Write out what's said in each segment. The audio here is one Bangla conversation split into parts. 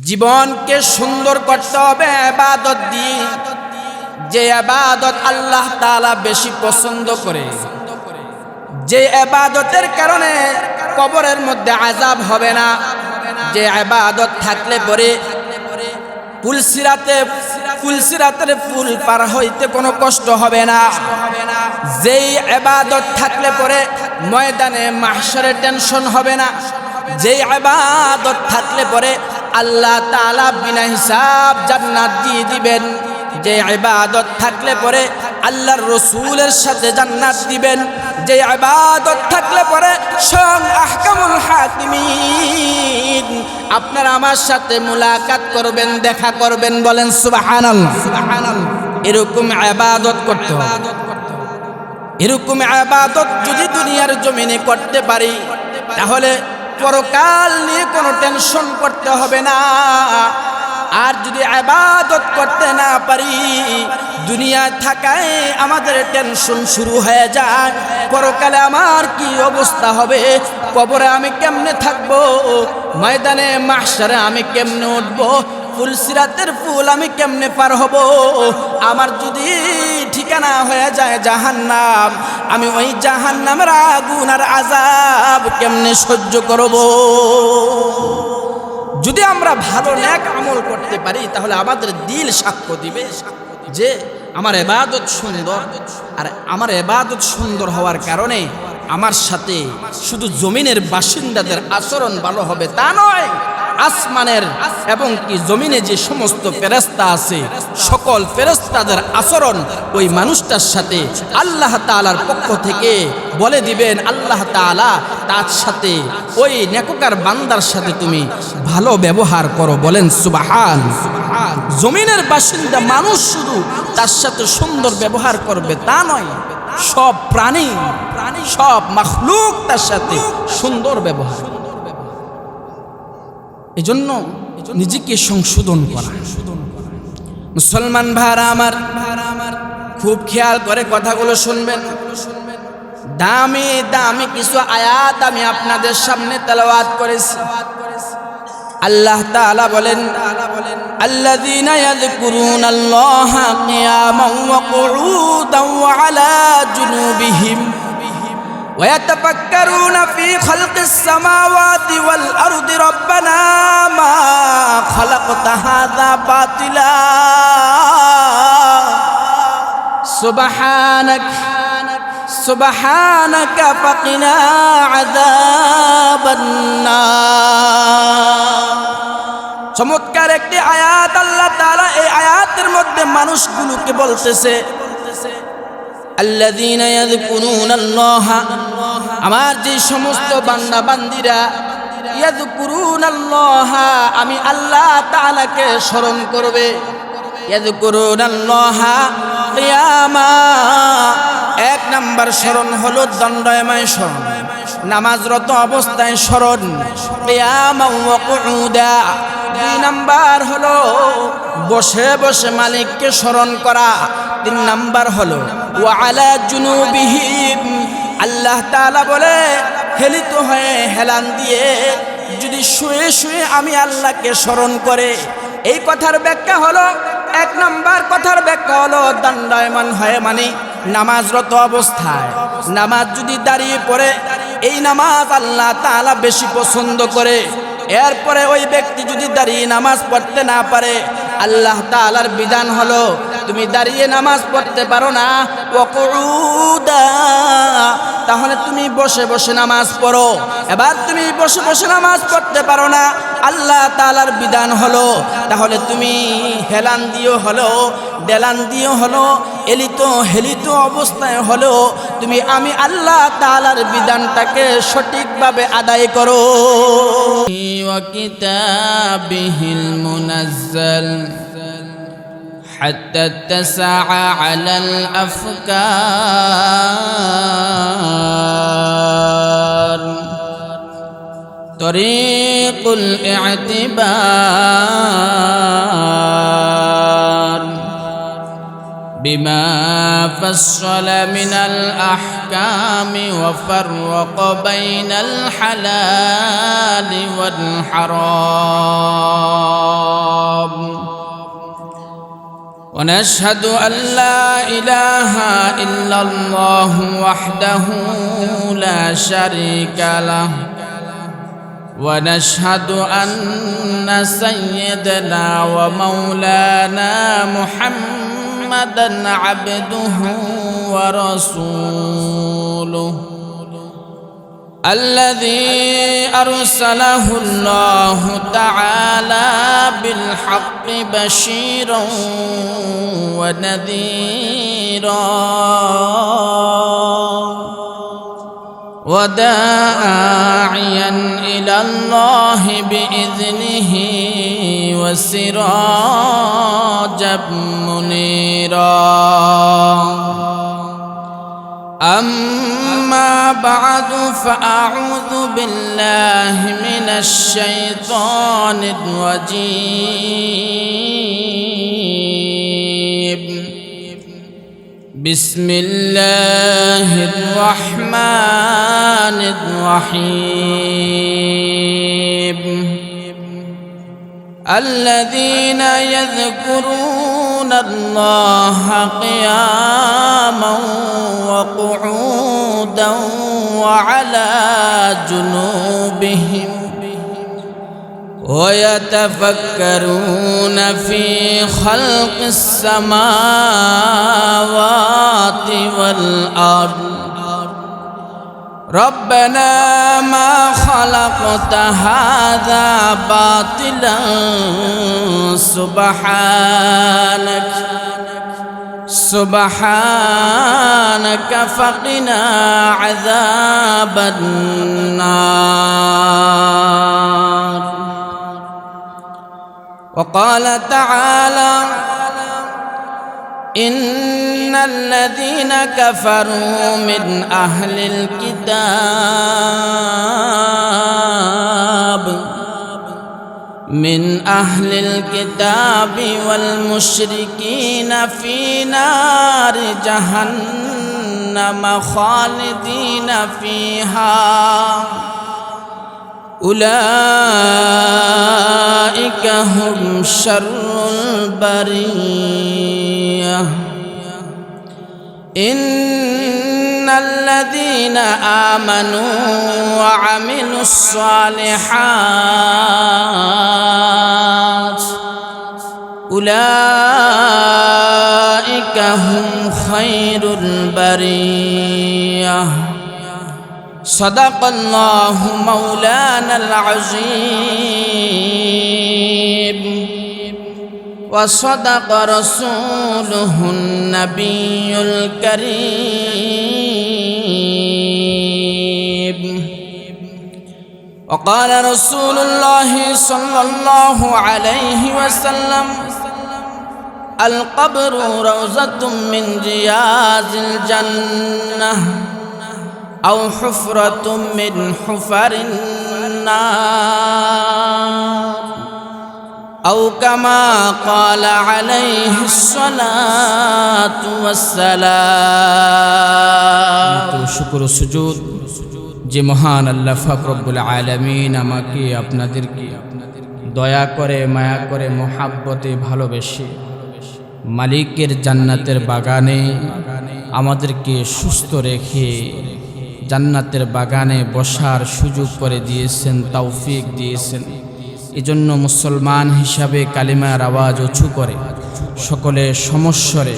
জীবনকে সুন্দর করতে হবে ইবাদত দিয়ে, যে ইবাদত আল্লাহ তাআলা বেশি পছন্দ করে, যে ইবাদতের কারণে কবরের মধ্যে আযাব হবে না, যে ইবাদত থাকলে পরে পুলসিরাতের পুল পার হইতে কোনো কষ্ট হবে না, যেই ইবাদত থাকলে পরে ময়দানে মাহশরে টেনশন হবে না, যেই ইবাদত থাকলে পরে আল্লাহ তাআলা বিনা হিসাব জান্নাত দিয়ে দিবেন, যে ইবাদত থাকলে পরে আল্লাহর রাসূলের সাথে জান্নাত দিবেন, যে ইবাদত থাকলে পরে স্বয়ং আহকামুল হাকিমিন আপনারা আমার সাথে মুলাকাত করবেন, দেখা করবেন। বলেন সুবহানাল্লাহ। এরকম ইবাদত করতে হবে। এরকম ইবাদত যদি দুনিয়ার জমিনে করতে পারি তাহলে পরকাল নিয়ে কোনো টেনশন করতে হবে না। আর যদি ইবাদত করতে না পারি, দুনিয়া থাকায় আমাদের টেনশন শুরু হয়ে যায়, পরকালে আমার কি অবস্থা হবে, কবরে আমি কেমনে থাকবো, ময়দানে মাহশরে আমি কেমনে উঠবো, ফুলসিরাতের ফুল আমি কেমনে পার হব, আমার যদি ঠিকানা হয়ে যায় জাহান্নাম, আমি ওই জাহান্নামের আগুন আর আযাব কেমনে সহ্য করব। যদি আমরা ভালো নেক আমল করতে পারি তাহলে আমাদের দিল সাক্ষ্য দিবে যে আমার ইবাদত সুন্দর। আর আমার ইবাদত সুন্দর হওয়ার কারণে আমার সাথে শুধু জমিনের বাসিন্দাদের আচরণ ভালো হবে তা নয়, আসমানের এবং কি জমিনে যে সমস্ত ফেরেশতা আছে সকল ফেরেশতাদের আচরণ ওই মানুষটার সাথে আল্লাহ তাআলার পক্ষ থেকে বলে দিবেন, আল্লাহ তাআলা তার সাথে ওই নেককার বান্দার সাথে তুমি ভালো ব্যবহার করো। বলেন সুবহান। জমিনের বাসিন্দা মানুষ শুধু তার সাথে সুন্দর ব্যবহার করবে তা নয়, সব প্রাণী সব মাখলুক তার সাথে সুন্দর ব্যবহার। এজন্য নিজেকে সংশোধন করা। মুসলমান ভাইরা আমার, খুব খেয়াল করে কথাগুলো শুনবেন। দামি দামি কিছু আয়াত আমি আপনাদের সামনে তেলাওয়াত করেছি। আল্লাহ তাআলা বলেন, আল্লাযীনা ইয়াযকুরুনাল্লাহা কিয়ামান ওয়া কুউদান ওয়া আলা জুনুবিহিম ويتفكرون في خلق السماوات والأرض ربنا ما خلقت هذا باطلا سبحانك فقنا عذاب النار। চমৎকার একটি আয়াত আল্লাহ তাআলা এই আয়াতের মধ্যে মানুষগুলোকে বলতেছে, আল্লাযীনা ইয়াযকুরুনাল্লাহা, আমার যে সমস্ত বান্দা বান্দিরা ইয়াযকুরুনাল্লাহা আমি আল্লাহ তাআলাকে স্মরণ করবে, ইয়াযকুরুনাল্লাহা কিয়ামা, এক নাম্বার স্মরণ হলো দণ্ডায়মান স্মরণ, নামাজরত অবস্থায় স্মরণ, কিয়ামা ওয়া কুউদা, দুই নাম্বার হলো বসে বসে মালিককে স্মরণ করা, তিন নাম্বার হলো ওয়া আলা জুনুবিহিম, আল্লাহ তাআলা বলে হেলিত হয়ে হেলান দিয়ে যদি শুয়ে শুয়ে আমি আল্লাহকে স্মরণ করে। এই কথার ব্যাখ্যা হলো, এক নাম্বার কথার ব্যাখ্যা হলো দণ্ডায়মান হয়ে মানে নামাজরত অবস্থায়। নামাজ যদি দাঁড়িয়ে পড়ে, এই নামাজ আল্লাহ তাআলা বেশি পছন্দ করে। এরপরে ওই ব্যক্তি যদি দাঁড়িয়ে নামাজ পড়তে না পারে, আল্লাহ তাআলার বিধান হলো তুমি দাঁড়িয়ে নামাজ পড়তে পারো না, ওয়াকুউদা, তাহলে তুমি বসে বসে নামাজ পড়ো। এবার তুমি বসে বসে নামাজ পড়তে পারো না, আল্লাহ তাআলার বিধান হলো তাহলে তুমি হেলান দিও হলো, ডেলান দিও হলো, এলিত হেলিত অবস্থায় হলো তুমি আমি আল্লাহ তাআলার বিধানটাকে সঠিকভাবে আদায় করো। ওয়া কিতাবিহিল মুনাজ্জাল حتى اتسع على الأفكار طريق الاعتبار بما فصل من الأحكام وفرق بين الحلال والحرام ونشهد أن لا إله إلا الله وحده لا شريك له ونشهد أن سيدنا ومولانا محمدا عبده ورسوله الذي أرسله الله تعالى بالحق بشيرا ونذيرا وداعيا إلى الله بإذنه وسراجا منيرا أما بعد فأعوذ بالله من الشيطان الرجيم بسم الله الرحمن الرحيم الذين يذكرون الله قياما وقعودا وعلى جنوبهم ويتفكرون في خلق السماوات والأرض ربنا ما خلقت هذا باطلا سبحانك فقنا عذاب النار وقال تعالى إن الذين كفروا من أهل الكتاب والمشركين في نار جهنم خالدين فيها أولئك هم شر البرية إن الذين آمنوا وعملوا الصالحات أولئك هم خير البرية صدق الله مولانا العظيم وصدق رسوله النبي الكريم وقال رسول الله صلى الله عليه وسلم القبر روضة من رياض الجنة أو حفرة من حفر النار أو كما قال عليه الصلاة والسلام শুকর ও সুজুদ যে মহান আল্লাহ পাক রব্বুল আলামিন আমাকে আপনাদেরকে দয়া করে মায়া করে মহাব্বতে ভালোবেসে মালিকের জান্নাতের বাগানে আমাদেরকে সুস্থ রেখে জান্নাতের বাগানে বসার সুযোগ করে দিয়েছেন, তৌফিক দিয়েছেন। এজন্য মুসলমান হিসাবে কালিমার আওয়াজ উঁচু করে সকলে সমস্বরে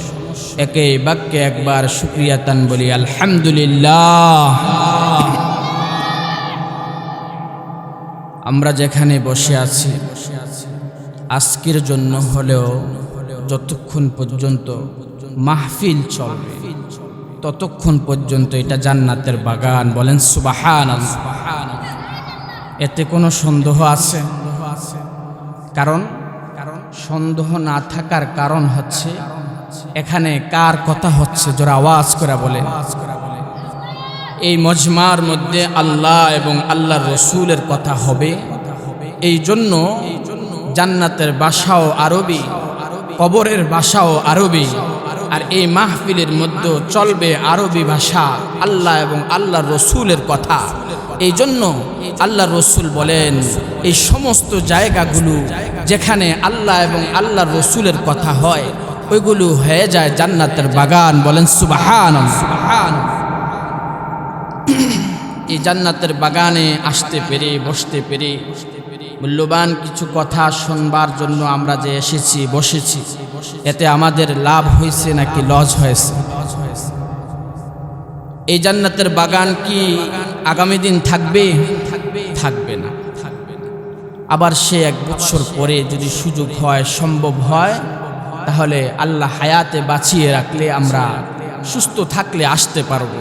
একে বাক্যে একবার শুকরিয়াতান বলি আলহামদুলিল্লাহ। আমরা যেখানে বসে আছি আজকের জন্য হলেও যতক্ষণ পর্যন্ত মাহফিল চলবে ততক্ষণ পর্যন্ত এটা জান্নাতের বাগান। বলেন সুবহানাল্লাহ। এতে কোনো সন্দেহ আছে? কারণ সন্দেহ না থাকার কারণ হচ্ছে এখানে কার কথা হচ্ছে, যারা আওয়াজ করে বলেন। এই মজমার মধ্যে আল্লাহ এবং আল্লাহর রসুলের কথা হবে। এই জন্য জান্নাতের ভাষাও আরবি, কবরের ভাষাও আরবি, আর এই মাহফিলের মধ্যে চলবে আরবি ভাষা, আল্লাহ এবং আল্লাহর রসুলের কথা। এই জন্য আল্লাহর রসুল বলেন এই সমস্ত জায়গাগুলো যেখানে আল্লাহ এবং আল্লাহর রসুলের কথা হয় ওইগুলো হয়ে যায় জান্নাতের বাগান। বলেন সুবহানাল্লাহ। এই জান্নাতের বাগানে আসতে পেরে, বসতে পেরে, মূল্যবান কিছু কথা শুনবার জন্য আমরা যে এসেছি, বসেছি, এতে আমাদের লাভ হয়েছে নাকি লস হয়েছে? এই জান্নাতের বাগান কি আগামী দিন থাকবে? থাকবে না। আবার সে 1 বছর পরে যদি সুযোগ হয়, সম্ভব হয়, তাহলে আল্লাহ হায়াতে বাঁচিয়ে রাখলে, আমরা সুস্থ থাকলে আসতে পারবো।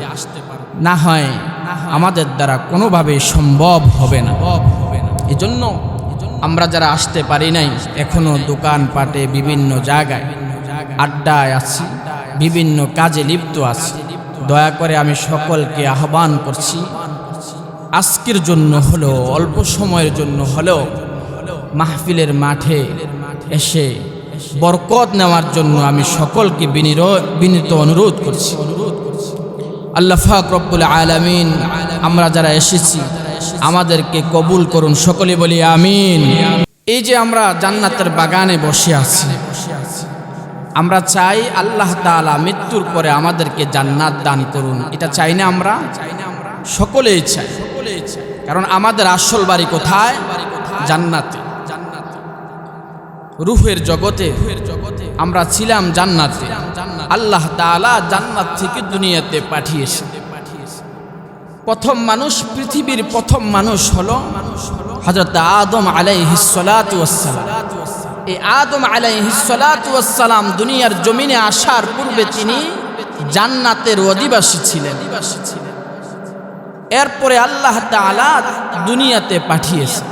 না হয় আমাদের দ্বারা কোনোভাবে সম্ভব হবে না। এজন্য আমরা যারা আসতে পারি নাই, এখনো দোকানপাটে বিভিন্ন জায়গায় আড্ডায় আছি, বিভিন্ন কাজে লিপ্ত আছি, দয়া করে আমি সকলকে আহ্বান করছি, আজকের জন্য হলো, অল্প সময়ের জন্য হলেও মাহফিলের মাঠে এসে বরকত নেওয়ার জন্য আমি সকলকে বিনীত অনুরোধ করছি। আল্লাহ পাক রব্বুল আলামিন আমরা যারা এসেছি আমাদেরকে কবুল করুন, সকলে বলি আমিন। এই যে আমরা জান্নাতের বাগানে বসে আছি, আমরা চাই আল্লাহ তাআলা মৃত্যুর পরে আমাদেরকে জান্নাত দান করুন। এটা চাই না? আমরা সকলেই চাই, কারণ আমাদের আসল বাড়ি কোথায়? জান্নাতে। রূহের জগতে আমরা ছিলাম জান্নাতে, আল্লাহ তাআলা জান্নাত থেকে দুনিয়াতে পাঠিয়েছে। প্রথম মানুষ, পৃথিবীর প্রথম মানুষ হলো হযরত আদম আলাইহিস সালাতু ওয়াস সালাম। এই আদম আলাইহিস সালাতু ওয়াস সালাম দুনিয়ার জমিনে আসার পূর্বে তিনি জান্নাতের অধিবাসী ছিলেন। এরপরে আল্লাহ তাআলা দুনিয়াতে পাঠিয়েছেন।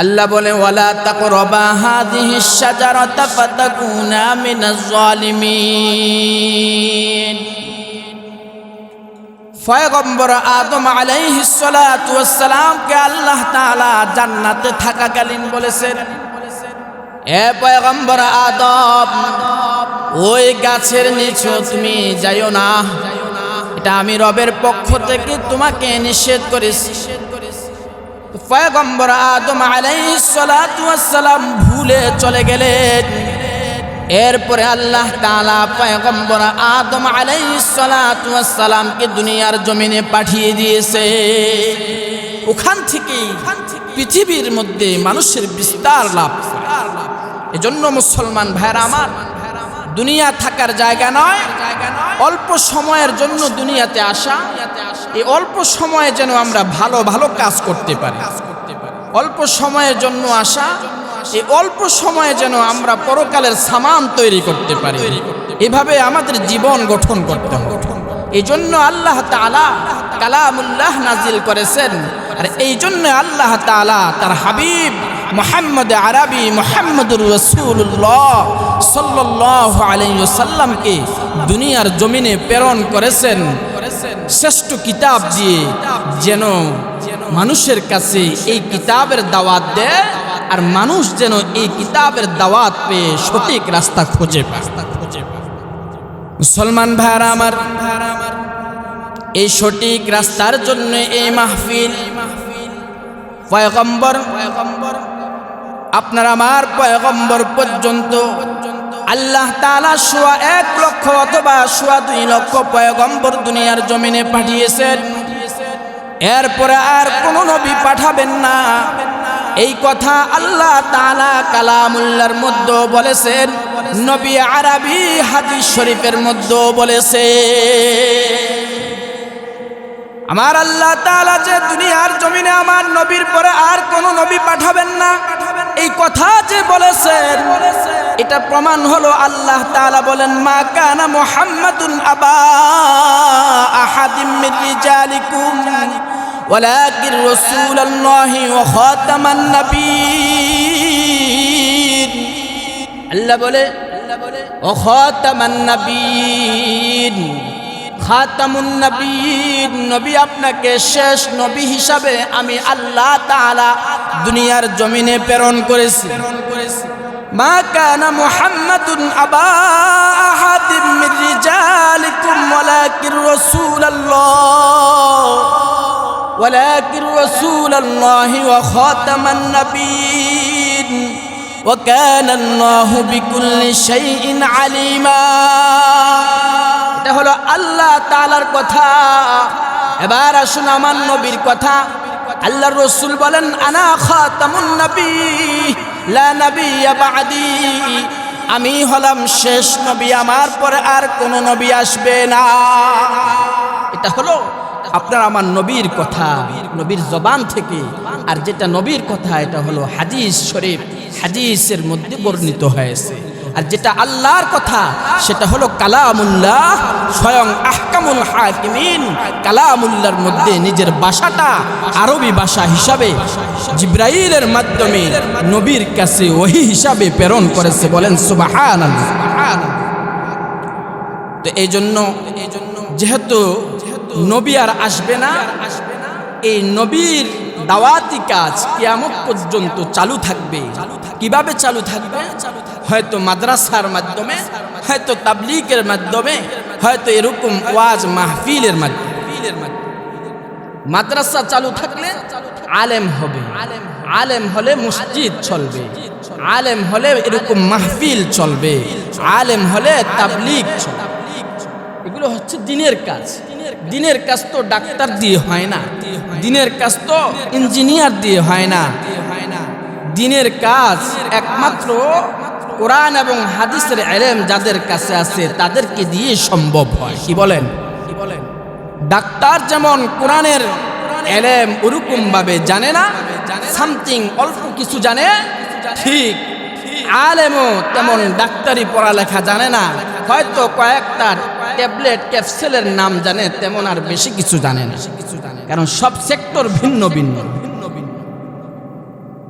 আল্লাহ বলে, ওয়ালা তাকরাবা হাযিহিশ শাজারাতা ফাতাকুনা মিনাজ জালিমিন। পয়গম্বর আদম আলাইহিস সালাতু ওয়াস সালামকে আল্লাহ তাআলা জান্নাতে থাকাকালীন বলেছেন, এ পয়গম্বর আদম, ওই গাছের নিচে তুমি যাইও না, এটা আমি রবের পক্ষ থেকে তোমাকে নিষেধ করেছি। পয়গম্বর আদম আলাইহিস সালাতু ওয়াস সালাম ভুলে চলে গেলেন। এরপরে আল্লাহ তাআলা পয়গম্বর আদম আলাইহিস সালাতু ওয়াস সালামকে দুনিয়ার জমিনে পাঠিয়ে দিয়েছে। ওখান থেকে পৃথিবীর মধ্যে মানুষের বিস্তার লাভ। এজন্য মুসলমান ভাইরা আমার, দুনিয়া থাকার জায়গা নয়, অল্প সময়ের জন্য দুনিয়াতে আসা। এই অল্প সময়ে যেন আমরা ভালো ভালো কাজ করতে পারি, অল্প সময়ের জন্য আসা, এই অল্প সময়ে যেন আমরা পরকালের সামান তৈরি করতে পারি। এভাবে আমাদের জীবন গঠন করতে হবে। এই জন্য আল্লাহ তাআলা কালামুল্লাহ নাজিল করেছেন। আর এই জন্য আল্লাহ তাআলা তার হাবিব মুহাম্মদ আরবি মুহাম্মদুর রাসূলুল্লাহ সাল্লাল্লাহু আলাইহি ওয়াসাল্লামকে দুনিয়ার জমিনে প্রেরণ করেছেন শ্রেষ্ঠ কিতাব দিয়ে, যেন মানুষের কাছে এই কিতাবের দাওয়াত দেয়, আর মানুষ যেন এই কিতাবের দাওয়াত পেয়ে সঠিক রাস্তা খুঁজে পায়। মুসলমান ভাইরা আমার, এই সঠিক রাস্তার জন্য এই মাহফিল। পয়গম্বর, আপনার আমার পয়গম্বর পর্যন্ত আল্লাহ তাআলা 1 লক্ষ অথবা 2 লক্ষ পয়গম্বর দুনিয়ার জমিনে পাঠিয়েছেন। এরপরে আর কোন নবী পাঠাবেন না, এই কথা আল্লাহ তাআলা কালামুল্লাহর মধ্যে বলেছেন, নবী আরবি হাদিস শরীফের মধ্যে বলেছে। আমার আল্লাহ তাআলা যে দুনিয়ার জমিনে আমার নবীর পরে আর কোন নবী পাঠাবেন না, এই কথা যে বলেছেন, এটা প্রমাণ হলো আল্লাহ তাআলা বলেন, মা কানা মুহাম্মাদুন আবা আহাদিম মির রিজালিকুম ওয়ালাকিন রাসূলুল্লাহি ওয়া খাতামান নাবিয়্যিন। আল্লাহ বলে, ওয়া খাতামান নাবিয়্যিন, খাতামুন নবীন, নবী আপনাকে শেষ নবী হিসাবে আমি আল্লাহ তাআলা দুনিয়ার জমিনে প্রেরণ করেছি। মা কানা মুহাম্মাদুন আবা আহাদিম মির রিজালিকুম ওয়ালাকিন রাসূলুল্লাহি ওয়া খাতামান নবীন। ওয়া কানা আল্লাহু বিকুল্লি শাইইন আলিমা। এটা হলো আল্লাহ তাআলার কথা। এবার আসুন আমার নবীর কথা। আল্লাহর রাসূল বলেন আনা খাতামুন নবী লা নাবিয়্যা বা'দি, আমি হলাম শেষ নবী, আমার পরে আর কোন নবী আসবে না। এটা হলো আপনার আমার নবীর কথা, নবীর জবান থেকে। আর যেটা নবীর কথা এটা হলো হাদিস শরীফ, হাদিসের মধ্যে বর্ণিত হয়েছে। আর যেটা আল্লাহর কথা সেটা হলো কালামুল্লাহ, স্বয়ং আহকামুল হাকিমিন কালামুল্লাহর মধ্যে নিজের ভাষাটা আরবি ভাষা হিসাবে জিবরাইলের মাধ্যমে নবীর কাছে ওহী হিসাবে প্রেরণ করেছে। বলেন সুবহানাল্লাহ। তো এই জন্য যেহেতু নবী আর আসবে না, এই নবীর দাওয়াতি কাজ কিয়ামত পর্যন্ত চালু থাকবে। কিভাবে চালু থাকবে? হয়তো মাদ্রাসার মাধ্যমে, হয়তো তাবলীগের মাধ্যমে, হয়তো এরকম ওয়াজ মাহফিলের মাধ্যমে। মাদ্রাসা চালু থাকলে আলেম হবে, আলেম হলে মসজিদ চলবে, আলেম হলে এরকম মাহফিল চলবে, আলেম হলে তাবলীগ চলবে। এগুলো হচ্ছে দিনের কাজ। দিনের কাজ তো ডাক্তার দিয়ে হয় না, দিনের কাজ তো ইঞ্জিনিয়ার দিয়ে হয় না। দিনের কাজ একমাত্র কোরআন এবং হাদিসের ইলম যাদের কাছে আছে তাদেরকে দিয়ে সম্ভব হয়। কি বলেন? ডাক্তার যেমন কোরআনের ইলম ওরকম ভাবে জানে না, সামথিং অল্প কিছু জানে, ঠিক আলেমও তেমন ডাক্তারি পড়ালেখা জানে না, হয়তো কয়েকটা ট্যাবলেট ক্যাপসুলের নাম জানে, তেমন আর বেশি কিছু জানে না, কারণ সব সেক্টর ভিন্ন ভিন্ন।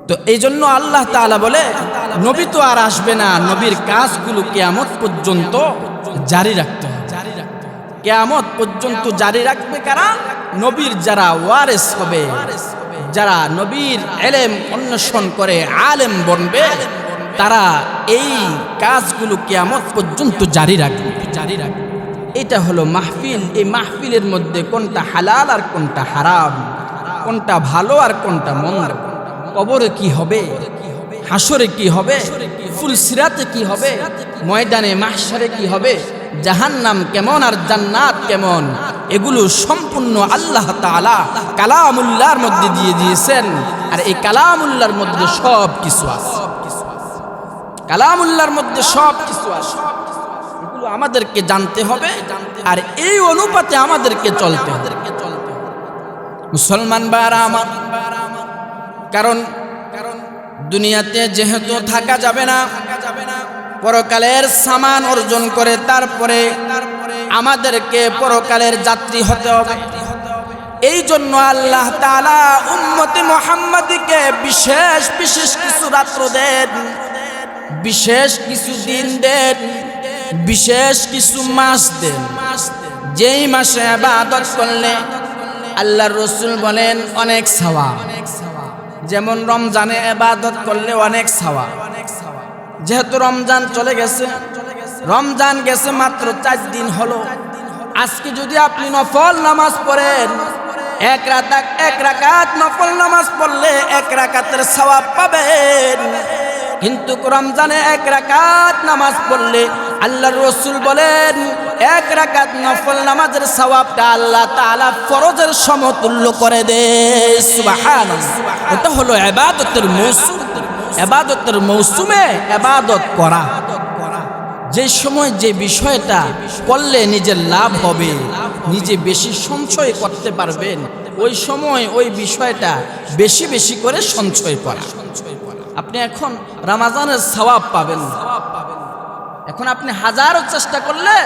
তো এই জন্য আল্লাহ তাআলা বলে নবী তো আর আসবে না, নবীর কাজগুলো কিয়ামত পর্যন্ত জারি রাখতে হবে। কিয়ামত পর্যন্ত জারি রাখবে কারা? নবীর যারা ওয়ারিস হবে, যারা নবীর ইলম অন্বেষণ করে আলেম বনবে, তারা এই কাজগুলো কিয়ামত পর্যন্ত জারি রাখবে। এটা হলো মাহফিল। এই মাহফিলের মধ্যে কোনটা হালাল আর কোনটা হারাম, কোনটা ভালো আর কোনটা মন্দ, কবরে কি হবে, হাসরে কি হবে, ফুলসিরাতে কি হবে, ময়দানে মাহশারে কি হবে, জাহান্নাম কেমন আর জান্নাত কেমন, এগুলো সম্পূর্ণ আল্লাহ তাআলা কালামুল্লাহর মধ্যে দিয়ে দিয়েছেন। আর এই কালামুল্লাহর মধ্যে সব কিছু আছে, কালামুল্লাহর মধ্যে সব কিছু আছে। এগুলো আমাদেরকে জানতে হবে আর এই অনুপাতে আমাদেরকে চলতে হবে মুসলমান ভাইরা আমার। কারণ দুনিয়াতে যেহেতু থাকা যাবে না, পরকালের সামান অর্জন করে তারপরে আমাদেরকে পরকালের যাত্রী হতে হবে। এই জন্য আল্লাহ তাআলা উম্মতে মুহাম্মাদীকে বিশেষ বিশেষ কিছু রাত্র দেন, বিশেষ কিছু দিন দেন, বিশেষ কিছু মাস দেন, যেই মাসে ইবাদত করলে আল্লাহর রাসূল বলেন অনেক সওয়াব। যেমন রমজানে ইবাদত করলে অনেক সওয়াব। যেহেতু রমজান চলে গেছে, রমজান গেছে মাত্র 4 দিন হলো, আজকে যদি আপনি নফল নামাজ পড়েন, এক রাকাত নফল নামাজ পড়লে 1 রাকাতের সওয়াব পাবেন। কিন্তু রমজানে 1 রাকাত নামাজ পড়লে আল্লাহর রাসূল বলেন 1 রাকাত নফল নামাজের সওয়াবটা আল্লাহ তাআলা ফরজের সমতুল্য করে দেয়। সুবহানাল্লাহ। এটা হলো ইবাদতের মৌসুম। ইবাদতের মৌসুমে ইবাদত করা, যে সময় যে বিষয়টা করলে নিজের লাভ হবে, নিজে বেশি সঞ্চয় করতে পারবেন, ওই সময় ওই বিষয়টা বেশি বেশি করে সঞ্চয় করা। আপনি এখন রমজানের সওয়াব পাবেন, এখন আপনি হাজারো চেষ্টা করলে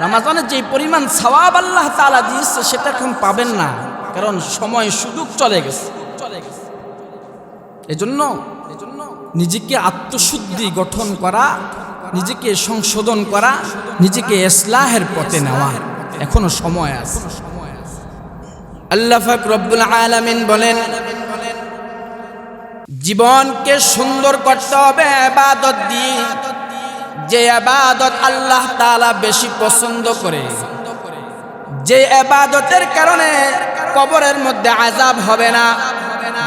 রমজানের যে পরিমাণ সওয়াব আল্লাহ তাআলা দিয়েছে সেটা এখন পাবেন না, কারণ সময় সুযোগ চলে গেছে। এজন্য নিজেকে আত্মশুদ্ধি গঠন করা, নিজেকে সংশোধন করা, নিজেকে ইসলাহের পথে নেওয়া এখনো সময় আছে। আল্লাহ পাক রব্বুল আলামিন বলেন জীবনকে সুন্দর করতে হবে ইবাদত দিয়ে, যে ইবাদত আল্লাহ তাআলা বেশি পছন্দ করে, যে ইবাদতের কারণে কবরের মধ্যে আযাব হবে না,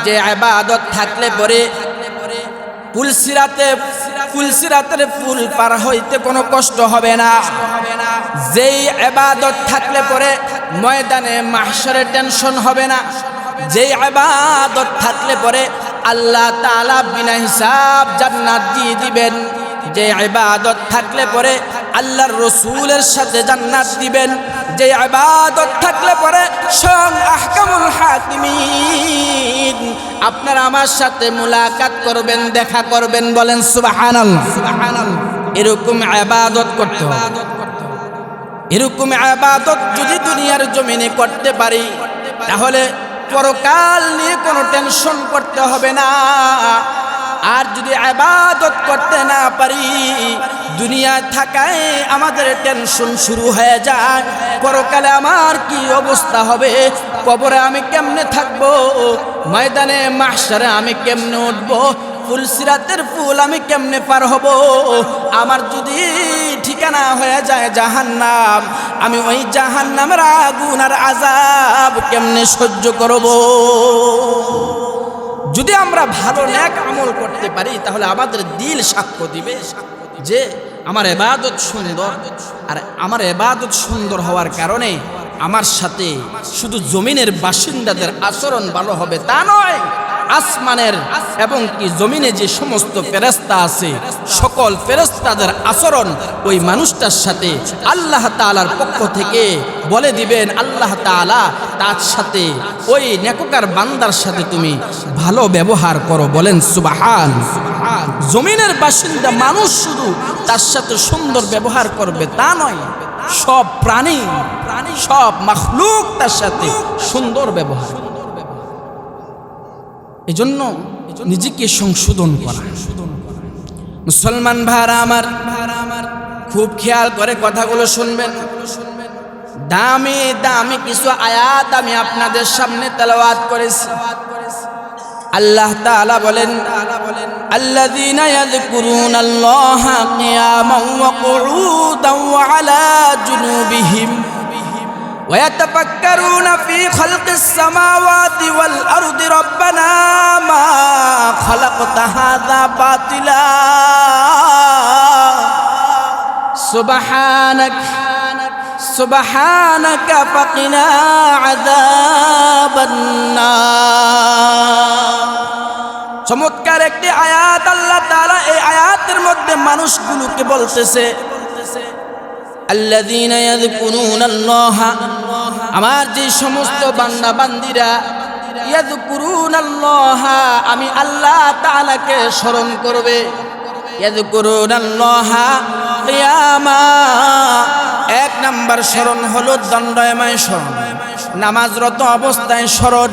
যে ইবাদত থাকলে পরে পুলসিরাতের পুল পার হইতে কোনো কষ্ট হবে না। যেই ইবাদত থাকলে পরে ময়দানে মাহশারে টেনশন হবে না। যেই ইবাদত থাকলে পরে আল্লাহ তাআলা বিনা হিসাব জান্নাত দিয়ে দিবেন। যে ইবাদত থাকলে পরে আল্লাহর রাসূলের সাথে জান্নাত দিবেন। যে ইবাদত থাকলে পরে স্বয়ং আহকামুল হাকিমিন আপনারা আমার সাথে মুলাকাত করবেন, দেখা করবেন। বলেন সুবহানাল্লাহ। এরকম ইবাদত করতে হবে। এরকম ইবাদত যদি দুনিয়ার জমিনে করতে পারি তাহলে পরকাল নিয়ে কোনো টেনশন করতে হবে না। আর যদি ইবাদত করতে না পারি, দুনিয়ায় থাকায় আমাদের টেনশন শুরু হয়ে যায়, পরকালে আমার কি অবস্থা হবে, কবরে আমি কেমনে থাকবো, ময়দানে মাহশারে আমি কেমনে উঠবো, পুলসিরাতের পুল আমি কেমনে পার হব, আমার যদি ঠিকানা হয়ে যায় জাহান্নাম, আমি ওই জাহান্নামের আগুন আর আযাব কেমনে সহ্য করব। যদি আমরা ভালো নেক আমল করতে পারি তাহলে আমাদের দিল সাক্ষ্য দিবে যে আমার ইবাদত সুন্দর। আর আমার ইবাদত সুন্দর হওয়ার কারণে আমার সাথে শুধু জমিনের বাসিন্দাদের আচরণ ভালো হবে তা নয়, আসমানের এবং কি জমিনে যে সমস্ত ফেরেশতা আছে সকল ফেরেশতাদের আচরণ ওই মানুষটার সাথে আল্লাহ তাআলার পক্ষ থেকে বলে দিবেন, আল্লাহ তাআলা তার সাথে ওই নেককার বান্দার সাথে তুমি ভালো ব্যবহার করো। বলেন সুবহান। জমিনের বাসিন্দা মানুষ শুধু তার সাথে সুন্দর ব্যবহার করবে তা নয়, সব প্রাণী সব মাখলুক তার সাথে সুন্দর ব্যবহার। এজন্য নিজেকে সংশোধন করা। মুসলমান ভাইরা আমার, খুব খেয়াল করে কথাগুলো শুনবেন। দামি দামি কিছু আয়াত আমি আপনাদের সামনে তেলাওয়াত করেছি। আল্লাহ তাআলা বলেন, আল্লাযীনা ইয়াযকুরুনাল্লাহা কিয়ামান ওয়া কুউদান ওয়া আলা জুনুবিহিম ويتفكرون في خلق السماوات والأرض ربنا ما خلقت هذا باطلا سبحانك فقنا عذاب النار। চমৎকার একটি আয়াত আল্লাহ তাআলা এই আয়াতের মধ্যে মানুষগুলোকে বলতেছে, আল্লাযীনা ইয়াযকুরুনাল্লাহা, আমার যে সমস্ত বান্দা বান্দিরা ইয়াযকুরুনাল্লাহা, আমি আল্লাহ তাআলাকে স্মরণ করবে। ইয়াযকুরুনাল্লাহা কিয়ামা, এক নাম্বার স্মরণ হলো দণ্ডায়মান স্মরণ, নামাজরত অবস্থায় স্মরণ।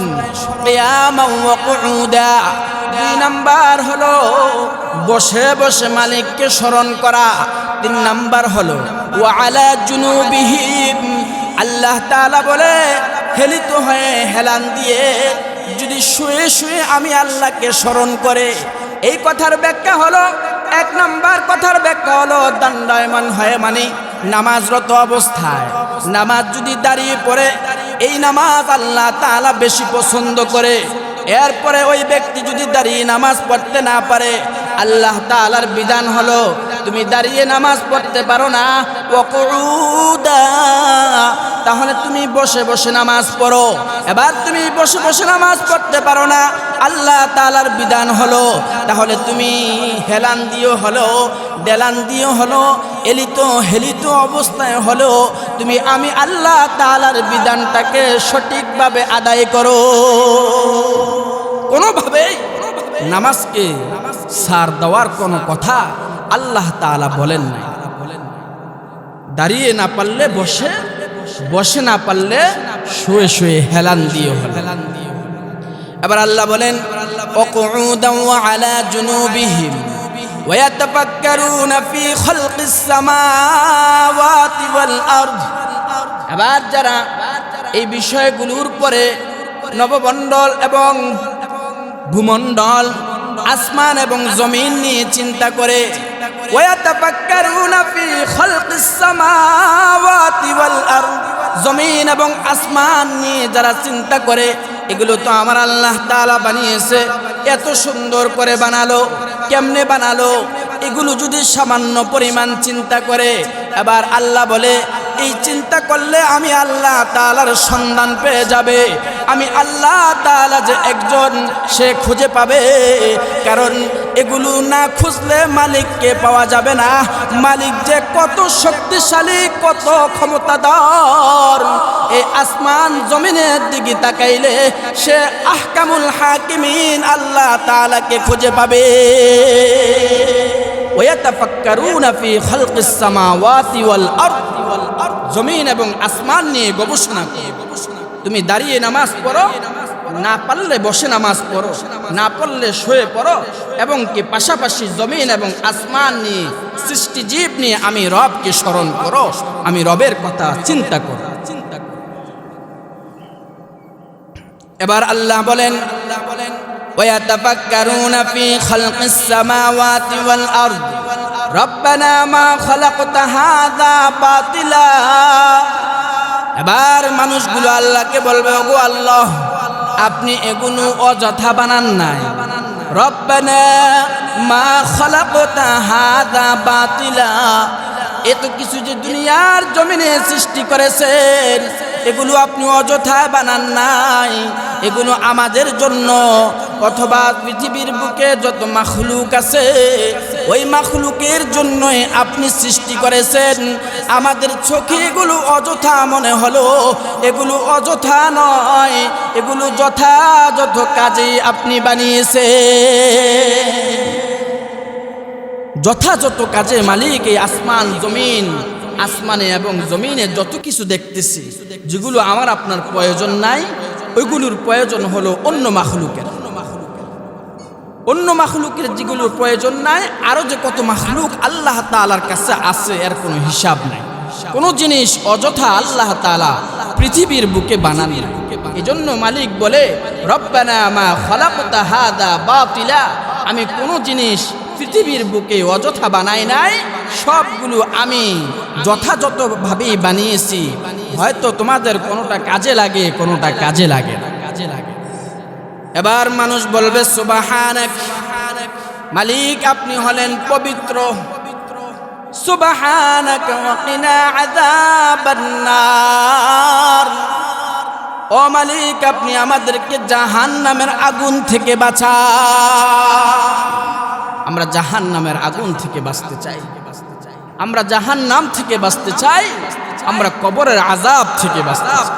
কিয়ামা ওয়া কুউদা, দুই নাম্বার হলো বসে বসে মালিককে স্মরণ করা। তিন নাম্বার হলো ওয়া আলা জুনুবিহিম, আল্লাহ তাআলা বলে হেলিত হয়ে হেলান দিয়ে যদি শুয়ে শুয়ে আমি আল্লাহকে স্মরণ করে। এই কথার ব্যাখ্যা হলো, এক নাম্বার কথার ব্যাখ্যা হলো দণ্ডায়মান হয়ে মানে নামাজরত অবস্থায়। নামাজ যদি দাঁড়িয়ে পড়ে, এই নামাজ আল্লাহ তাআলা বেশি পছন্দ করে। এরপরে ওই ব্যক্তি যদি দাঁড়িয়ে নামাজ পড়তে না পারে, আল্লাহ তাআলার বিধান হলো তুমি দাঁড়িয়ে নামাজ পড়তে পারো না, ওয়াকুউদা, তাহলে তুমি বসে বসে নামাজ পড়ো। এবার তুমি বসে বসে নামাজ পড়তে পারো না, আল্লাহ তাআলার বিধান হলো তাহলে তুমি হেলান দিও হলো, ডেলান দিও হলো, হেলিত অবস্থায় হলো তুমি আমি আল্লাহ তাআলার বিধানটাকে সঠিকভাবে আদায় করো। কোনোভাবেই নামাজকে ছাড় দেওয়ার কোনো কথা আল্লাহ তাআলা বলেন নাই। দাঁড়িয়ে না পারলে বসে, বসে না পারলে শুয়ে শুয়ে হেলান দিও হলো। এবার আল্লাহ বলেন ওয়াকুউদান ওয়া আলা জুনুবিহিম ওয়া ইয়াতাফাক্কারুনা ফি খালকিস সামাওয়াতি ওয়াল আরদ। এবার যারা এই বিষয়গুলোর পরে নবমণ্ডল এবং ভূমণ্ডল, আসমান এবং জমিন নিয়ে চিন্তা করে, ওয়া ইয়াতাফাক্কারুনা ফি খালকিস সামাওয়াতি ওয়াল আরদ, জমিন এবং আসমান নিয়ে যারা চিন্তা করে, এগুলো তো আমার আল্লাহ তাআলা বানিয়েছে, এত সুন্দর করে বানালো, কেমনে বানালো? এগুলো যদি সামান্য পরিমাণ চিন্তা করে, এবার আল্লাহ বলে এই চিন্তা করলে আমি আল্লাহ তাআলার সন্ধান পেয়ে যাবে। আমি আল্লাহ তাআলা যে একজন, সে খুঁজে পাবে। কারণ এগুলো না খুঁজলে মালিককে পাওয়া যাবে না। মালিক যে কত শক্তিশালী, কত ক্ষমতাধর, এই আসমান জমিনের দিকে তাকাইলে সে আহকামুল হাকিমিন আল্লাহ তাআলাকে খুঁজে পাবে। ওয়াতাফাক্কারুনা ফি খালকিস সামাওয়াতি ওয়াল আরদ, জমিন এবং আসমান নিয়ে গবেষণা করো। তুমি দাঁড়িয়ে নামাজ পড়ো, না পারলে বসে নামাজ পড়ো, না পারলে শুয়ে পড়ো, এবং কি পাশাপাশি জমিন এবং আসমান নিয়ে, সৃষ্টিজীব নিয়ে আমি রবকে স্মরণ করো, আমি রবের কথা চিন্তা করো। এবার আল্লাহ বলেন ওয়াতাফাক্কারুনা ফি খালকিস সামাওয়াতি ওয়াল আরদ রব্বানা মা খালাকতা হাযা বাতিলা। এবার মানুষগুলো আল্লাহকে বলবে, ওগো আল্লাহ, আপনি এগুলো অযথা বানান নাই। রব্বানা মা খালাকতা হাযা বাতিলা, এত কিছু যে দুনিয়ার জমিনে সৃষ্টি করেছেন, এগুলো আপনি অযথা বানান নাই। এগুলো আমাদের জন্য, অথবা পৃথিবীর বুকে যত মাখলুক আছে ওই মাখলুকের জন্যই আপনি সৃষ্টি করেছেন। আমাদের চোখে এগুলো অযথা মনে হলো, এগুলো অযথা নয়, এগুলো যথাযথ কাজে আপনি বানিয়েছেন। যথাযথ কাজে মালিক এই আসমান জমিন, আসমানে এবং জমিনে যত কিছু দেখতেছি, যেগুলো আমার আপনার প্রয়োজন নাই, ওইগুলোর প্রয়োজন হলো অন্য মাখলুকের। অন্য মাখলুকের যেগুলোর প্রয়োজন নাই, আরো যে কত মাখলুক আল্লাহ তাআলার কাছে আছে, এর কোনো হিসাব নাই। কোনো জিনিস অযথা আল্লাহ তাআলা পৃথিবীর বুকে বানান না। এজন্য মালিক বলে রব্বানা মা খালাকতা হাযা বাতিলা, আমি কোনো জিনিস পৃথিবীর বুকে অযথা বানাই নাই, সবগুলো আমি যথাযথভাবেই বানিয়েছি। হয়তো তোমাদের কোনোটা কাজে লাগে, কোনোটা কাজে লাগে না। এবার মানুষ বলবে সুবহানাক, মালিক আপনি হলেন পবিত্র। সুবহানাক ওয়া কিনা আযাবান নার, ও মালিক আপনি আমাদেরকে জাহান্নামের আগুন থেকে বাঁচান। আমরা জাহান্নামের আগুন থেকে বাঁচতে চাই, আমরা জাহান্নাম থেকে বাঁচতে চাই, আমরা কবরের আযাব থেকে বাঁচতে চাই।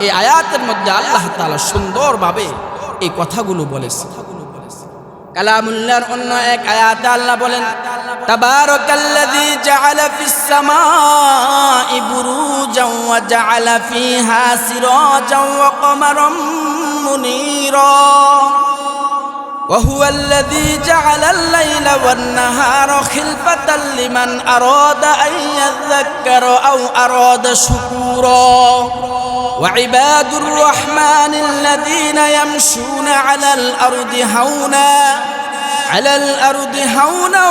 এই আয়াতের মধ্যে আল্লাহ তাআলা সুন্দরভাবে এই কথাগুলো বলেছে। কালামুল্লাহর অন্য এক আয়াতে আল্লাহ বলেন তাবারাকাল্লাযী জাআলা ফিস সামাই বুরুজান ওয়া জাআলা ফিহা সিরাজান ওয়া কমারাম মুনীরা وهو الذي جعل الليل والنهار خلفة لمن أراد أن يذكر أو أراد شكورا وعباد الرحمن الذين يمشون على الأرض هونا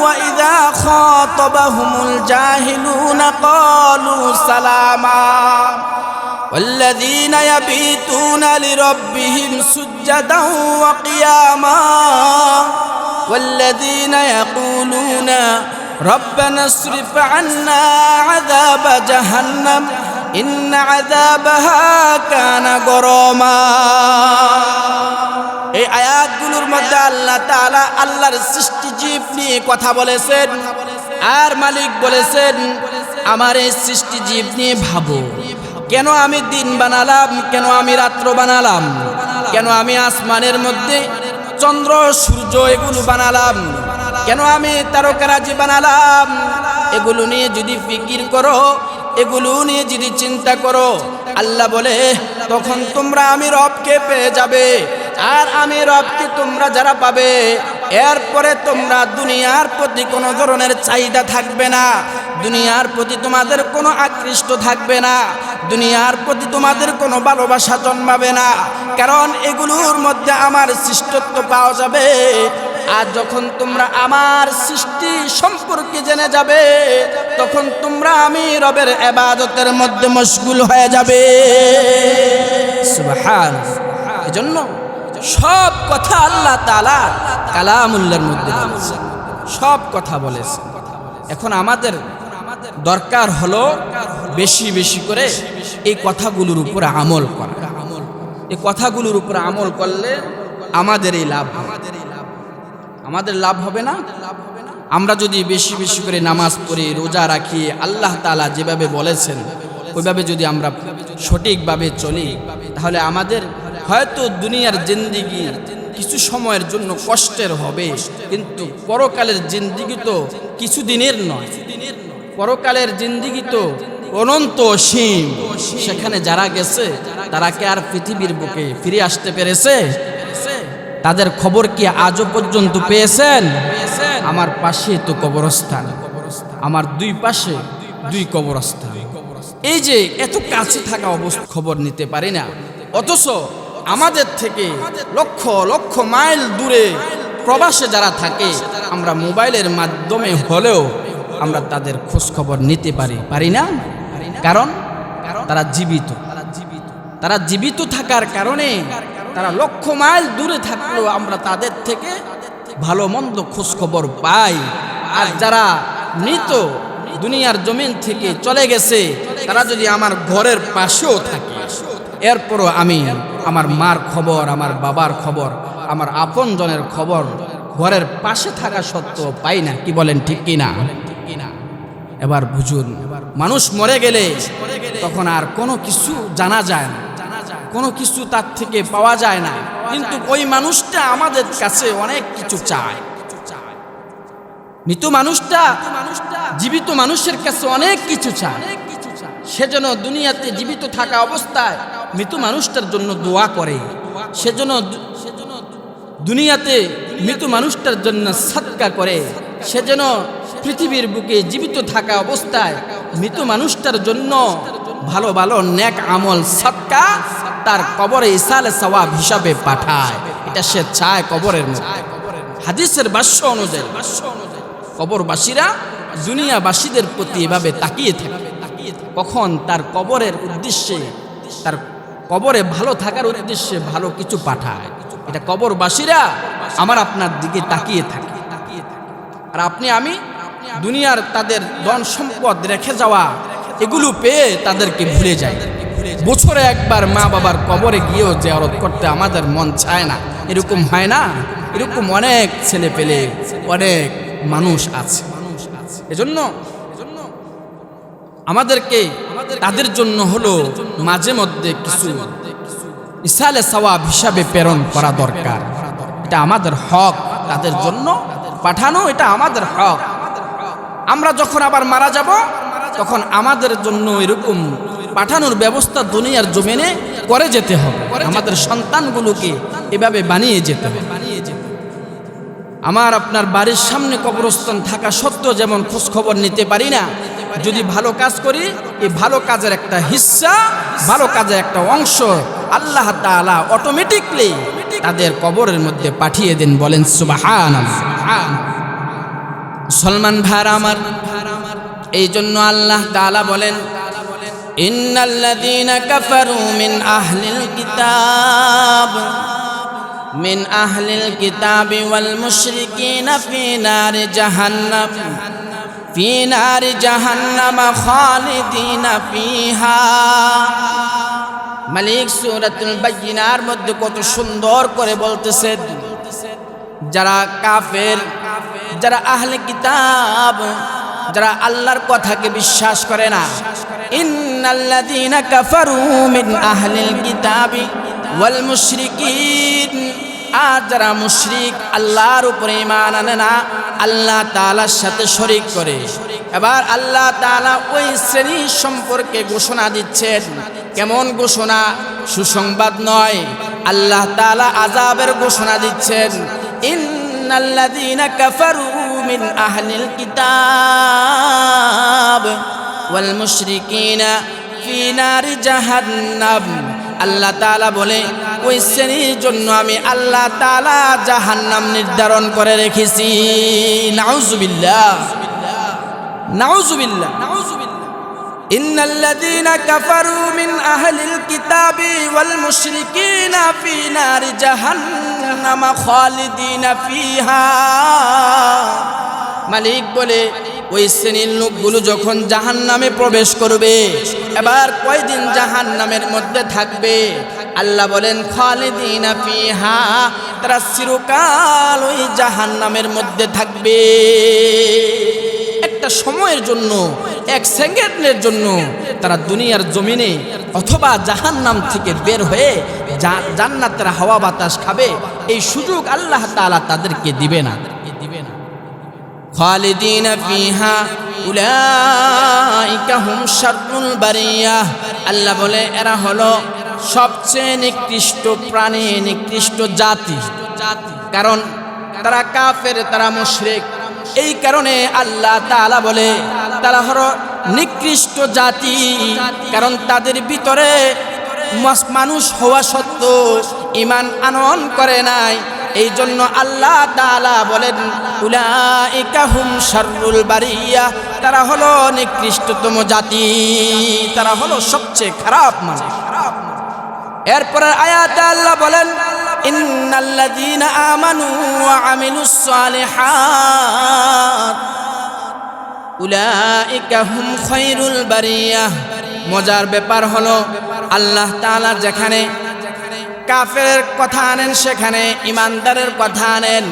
وإذا خاطبهم الجاهلون قالوا سلاما والذين يبيتون لربهم سجدا وقياما والذين يقولون ربنا اصرف عنا عذاب جهنم إن عذابها كان غراما। এই আয়াতগুলোর মধ্যে আল্লাহ তাআলা আল্লাহর সৃষ্টিজীব নিয়ে কথা বলেছেন, আর মালিক বলেছেন আমার এই সৃষ্টিজীব নিয়ে ভাবো, কেন আমি দিন বানালাম, কেন আমি রাত্র বানালাম, কেন আমি আসমানের মধ্যে চন্দ্র সূর্য এগুলো বানালাম, কেন আমি তারকারাজি বানালাম। এগুলো নিয়ে যদি ফিকির করো, এগুলো নিয়ে যদি চিন্তা করো, আল্লাহ বলে তখন তোমরা আমি রবকে পেয়ে যাবে। আর আমি রবকে তোমরা যারা পাবে, এরপরে তোমরা দুনিয়ার প্রতি কোনো ধরনের চাহিদা থাকবে না, দুনিয়ার প্রতি তোমাদের কোনো আকৃষ্ট থাকবে না, দুনিয়ার প্রতি তোমাদের কোনো ভালোবাসা জন্মাবে না, কারণ এগুলোর মধ্যে আমার সৃষ্টত্ব পাওয়া যাবে। আর যখন তোমরা আমার সৃষ্টি সম্পর্কে জেনে যাবে, তখন তোমরা আমি রবের ইবাদতের মধ্যে মশগুল হয়ে যাবে। সুবহানাল্লাহ। এজন্য সব কথা আল্লাহ তাআলা কালামুল্লাহর মধ্যে বলেছেন, সব কথা বলেছেন। এখন আমাদের দরকার হলো বেশি বেশি করে এই কথাগুলোর উপর আমল করা। এই কথাগুলোর উপর আমল করলে আমাদেরই লাভ, আমাদের লাভ হবে না? আমরা যদি বেশি বেশি করে নামাজ পড়ি, রোজা রাখি, আল্লাহ তাআলা যেভাবে বলেছেন ওইভাবে যদি আমরা সঠিকভাবে চলি, তাহলে আমাদের হয়তো দুনিয়ার জিন্দেগি কিছু সময়ের জন্য কষ্টের হবে, কিন্তু পরকালের জিন্দেগি তো কিছু দিনের নয়। পরকালের জিন্দেগি তো অনন্ত অসীম। সেখানে যারা গেছে তারা কি আর পৃথিবীর বুকে ফিরে আসতে পেরেছে? তাদের খবর কি আজও পর্যন্ত পেয়েছেন? আমার পাশে তো কবরস্থান, আমার দুই পাশে দুই কবরস্থান। এই যে এত কাছে থাকা অবস্থা খবর নিতে পারি না, অথচ আমাদের থেকে লক্ষ লক্ষ মাইল দূরে প্রবাসে যারা থাকে, আমরা মোবাইলের মাধ্যমে হলেও আমরা তাদের খোঁজ খবর নিতে পারি না? কারণ তারা জীবিত। তারা জীবিত থাকার কারণে তারা লক্ষ মাইল দূরে থাকলেও আমরা তাদের থেকে ভালো মন্দ খোঁজ খবর পাই। আর যারা মৃত, দুনিয়ার জমিন থেকে চলে গেছে, তারা যদি আমার ঘরের পাশেও থাকে, এরপরও আমি আমার মার খবর, আমার বাবার খবর, আমার আপনজনের খবর ঘরের পাশে থাকা সত্ত্বেও পাই না। কি বলেন, ঠিক কিনা? এবার বুঝুন, মানুষ মরে গেলে তখন আর কোনো কিছু জানা যায় না, কোনো কিছু তার থেকে পাওয়া যায় না, কিন্তু ওই মানুষটা আমাদের কাছে অনেক কিছু চায়। মৃত মানুষটা জীবিত মানুষের কাছে অনেক কিছু চায়। সেজন্য দুনিয়াতে জীবিত থাকা অবস্থায় মৃত মানুষটার জন্য দোয়া করে, সেজন্য দুনিয়াতে মৃত মানুষটার জন্য সাদকা করে, সেজন্য পৃথিবীর বুকে জীবিত থাকা অবস্থায় মৃত মানুষটার জন্য ভালো ভালো নেক আমল সাদকা তার কবরে ইসালে সওয়াব হিসাবে পাঠায়। এটা সে চায় কবরের মধ্যে। হাদিসের ভাষ্য অনুযায়ী কবরবাসীরা দুনিয়াবাসীদের প্রতি এভাবে তাকিয়ে থাকে, কখন তার কবরের উদ্দেশ্যে, তার কবরে ভালো থাকার উদ্দেশ্যে ভালো কিছু পাঠায়। এটা কবরবাসীরা আমার আপনার দিকে তাকিয়ে থাকে। আর আপনি আমি দুনিয়ার তাদের ধন সম্পদ রেখে যাওয়া এগুলো পেয়ে তাদেরকে ভুলে যায়। বছরে একবার মা বাবার কবরে গিয়েও জিয়ারত করতে আমাদের মন চায় না, এরকম হয় না? এরকম অনেক ছেলে পেলে, অনেক মানুষ আছে। এজন্য আমাদেরকে তাদের জন্য হলো মাঝে মধ্যে কিছু ইসালে সওয়াব হিসাবে প্রেরণ করা দরকার। এটা আমাদের হক, তাদের জন্য পাঠানো এটা আমাদের হক। আমরা যখন আবার মারা যাব তখন আমাদের জন্য এরকম পাঠানোর ব্যবস্থা দুনিয়ার জমিনে করে যেতে হবে। আমাদের সন্তানগুলোকে এভাবে বানিয়ে যেতে হবে। আমার আপনার বাড়ির সামনে কবরস্থান থাকা সত্ত্বেও যেমন খোঁজ খবর নিতে পারি না, যদি ভালো কাজ করি, এই ভালো কাজের একটা হিস্সা, ভালো কাজের একটা অংশ আল্লাহ তাআলা অটোমেটিকলি তাদের কবরের মধ্যে পাঠিয়ে দেন। বলেন সুবহানাল্লাহ। মুসলমান ভাইরা আমার, এই জন্য আল্লাহ তাআলা বলেন, ইন্নাল্লাযীনা কাফারু মিন আহলিল কিতাব মিন আহলিল কিতাবি ওয়াল মুশরিকিনা ফি নারি জাহান্নাম খালিদিনা ফিহা। মালিক সূরাতুল বাইয়িনার মধ্যে কত সুন্দর করে বলতেছেন, যারা কাফের, যারা আহলে কিতাব, যারা আল্লাহর কথাকে বিশ্বাস করে না, ইন্নাল্লাযীনা কাফারু মিন আহলিল কিতাবি ওয়াল মুশরিকিন, আর যারা মুশরিক, আল্লাহর উপরে ঈমান আনে না, আল্লাহ তাআলার সাথে শরীক করে। এবার আল্লাহ তাআলা ওই শ্রেণী সম্পর্কে ঘোষণা দিচ্ছেন। কেমন ঘোষণা? সুসংবাদ নয়, আল্লাহ তাআলা আযাবের ঘোষণা দিচ্ছেন। ইন্নাল্লাযীনা কাফারু মিন আহলিল কিতাব ওয়াল মুশরিকিনা ফি নারি জাহান্নাম। আল্লাহ তাআলা বলে, ওই শ্রেণীর জন্য আমি আল্লাহ তাআলা জাহান্নাম নির্ধারণ করে রেখেছি। নাউজুবিল্লাহ, নাউজুবিল্লাহ। ইন্নাল্লাযীনা কাফারু মিন আহলিল কিতাবি ওয়াল মুশরিকিনা ফি নারি জাহান্নাম খালিদিনা ফিহা। মালিক বলে ওই শ্রেণীর লোকগুলো যখন জাহান্নামে প্রবেশ করবে, এবার কয়দিন জাহান্নামের মধ্যে থাকবে? আল্লাহ বলেন খালিদিনা ফিহা, তারা চিরকাল ওই জাহান্নামের মধ্যে থাকবে। একটা সময়ের জন্য, এক সেকেন্ডের জন্য তারা দুনিয়ার জমিনে অথবা জাহান্নাম থেকে বের হয়ে জান্নাতের হাওয়া বাতাস খাবে, এই সুযোগ আল্লাহ তাআলা তাদেরকে দিবে না। খালিদিনা ফিহা উলাইকা হুম শাররুল বারিয়াহ। আল্লাহ বলে এরা হলো সবচেয়ে নিকৃষ্ট প্রাণী, নিকৃষ্ট জাতি। কারণ তারা কাফের, তারা মুশরিক। এই কারণে আল্লাহ তাআলা বলে তারা হলো নিকৃষ্ট জাতি, কারণ তাদের ভিতরে মানুষ হওয়া সত্ত্বেও ঈমান আনয়ন করে নাই। এই জন্য আল্লাহ তাআলা বলেন উলাইকা হুম শাররুল বারিয়াহ, তারা হলো নিকৃষ্টতম জাতি, তারা হলো সবচেয়ে খারাপ মানুষ। এরপরের আয়াতে আল্লাহ বলেন ইন্নাল্লাযীনা আমানু ওয়া আমিলুস সালিহাত উলাইকা হুম খায়রুল বারিয়াহ। মজার ব্যাপার হলো আল্লাহ তাআলা যেখানে কাফেরের কথা আনেন সেখানে ইমানদারের কথা আনেন,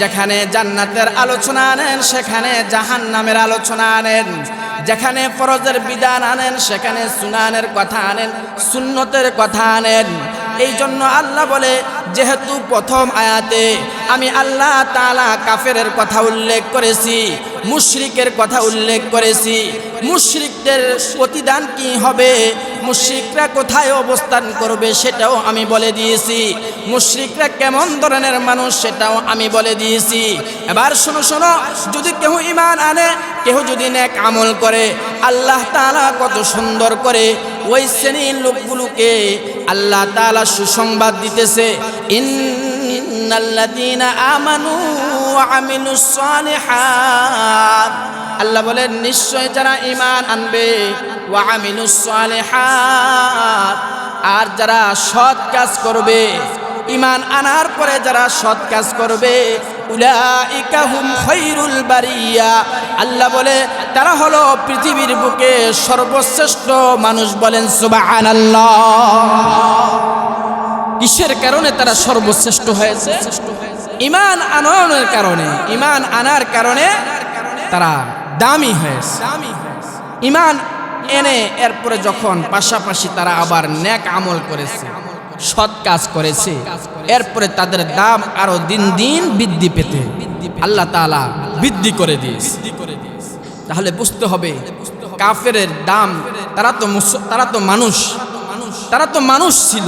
যেখানে জান্নাতের আলোচনা আনেন সেখানে জাহান্নামের আলোচনা আনেন, যেখানে ফরজের বিধান আনেন সেখানে সুনানের কথা আনেন, সুন্নতের কথা আনেন। এই জন্য আল্লাহ বলে যেহেতু প্রথম আয়াতে আমি আল্লাহ তাআলা কাফেরের কথা উল্লেখ করেছি, মুশরিকের কথা উল্লেখ করেছি, মুশরিকদের প্রতিদান কি হবে, মুশরিকরা কোথায় অবস্থান করবে সেটাও আমি বলে দিয়েছি, মুশরিকরা কেমন ধরনের মানুষ সেটাও আমি বলে দিয়েছি। এবার শোনো শোনো, যদি কেউ ঈমান আনে, কেউ যদি নেক আমল করে, আল্লাহ তাআলা কত সুন্দর করে ওই শ্রেণীর লোকগুলোকে আল্লাহ তাআলা সুসংবাদ দিতেছে ইন্নাল্লাযীনা আমানু ওয়া আমিলুস সালিহাত। আল্লাহ বলেন নিশ্চয় যারা ঈমান আনবে, ওয়া আমিলুস সালিহাত, আর যারা সৎ কাজ করবে, ঈমান আনার পরে যারা সৎ কাজ করবে, উলাইকা হুম খায়রুল বারিয়া। আল্লাহ বলে তারা হলো পৃথিবীর বুকে সর্বশ্রেষ্ঠ মানুষ। বলেন সুবহানাল্লাহ। কিসের কারণে তারা সর্বশ্রেষ্ঠ হয়েছে? ঈমান আনয়নের কারণে, ঈমান আনার কারণে তারা দামি হয়েছে। ঈমান এনে এরপরে যখন পাশাপাশি তারা আবার নেক আমল করেছে, সৎ কাজ করেছে, এরপরে তাদের দাম আরো দিন দিন বৃদ্ধি পেতে আল্লাহ তাআলা বৃদ্ধি করে দিয়েছে। তাহলে বুঝতে হবে কাফেরের দাম, তারা তো মানুষ ছিল,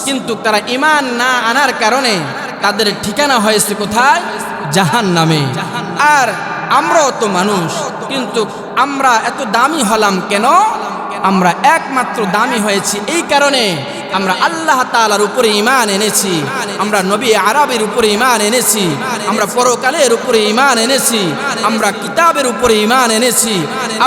কিন্তু তারা ঈমান না আনার কারণে তাদের ঠিকানা হয়েছে কোথায়? জাহান্নামে। আর আমরাও তো মানুষ, কিন্তু আমরা এত দামি হলাম কেন? আমরা একমাত্র দামি হয়েছি এই কারণে আমরা আল্লাহ তাআলার উপরে ঈমান এনেছি, আমরা নবী আরবের উপরে ঈমান এনেছি, আমরা পরকালের উপরে ঈমান এনেছি, আমরা কিতাবের উপরে ঈমান এনেছি,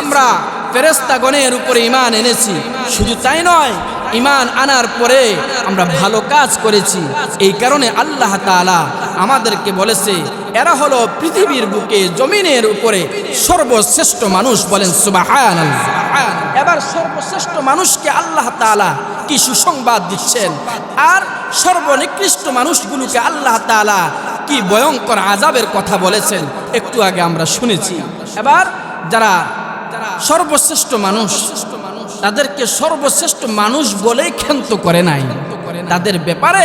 আমরা ফেরেশতাগণের উপরে ঈমান এনেছি। শুধু তাই নয়, ঈমান আনার পরে আমরা ভালো কাজ করেছি। এই কারণে আল্লাহ তাআলা আমাদেরকে বলেছে এরা হলো পৃথিবীর বুকে জমিনের উপরে সর্বশ্রেষ্ঠ মানুষ। বলেন সুবহানাল্লাহ। এবার সর্বশ্রেষ্ঠ মানুষকে আল্লাহ তাআলা কি সুসংবাদ দিচ্ছেন, আর সর্বনিকৃষ্ট মানুষগুলোকে আল্লাহ তাআলা কি ভয়ঙ্কর আযাবের কথা বলেছেন একটু আগে আমরা শুনেছি। এবার যারা সর্বশ্রেষ্ঠ মানুষ, তাদেরকে সর্বশ্রেষ্ঠ মানুষ বলেই ক্ষান্ত করে নাই, তাদের ব্যাপারে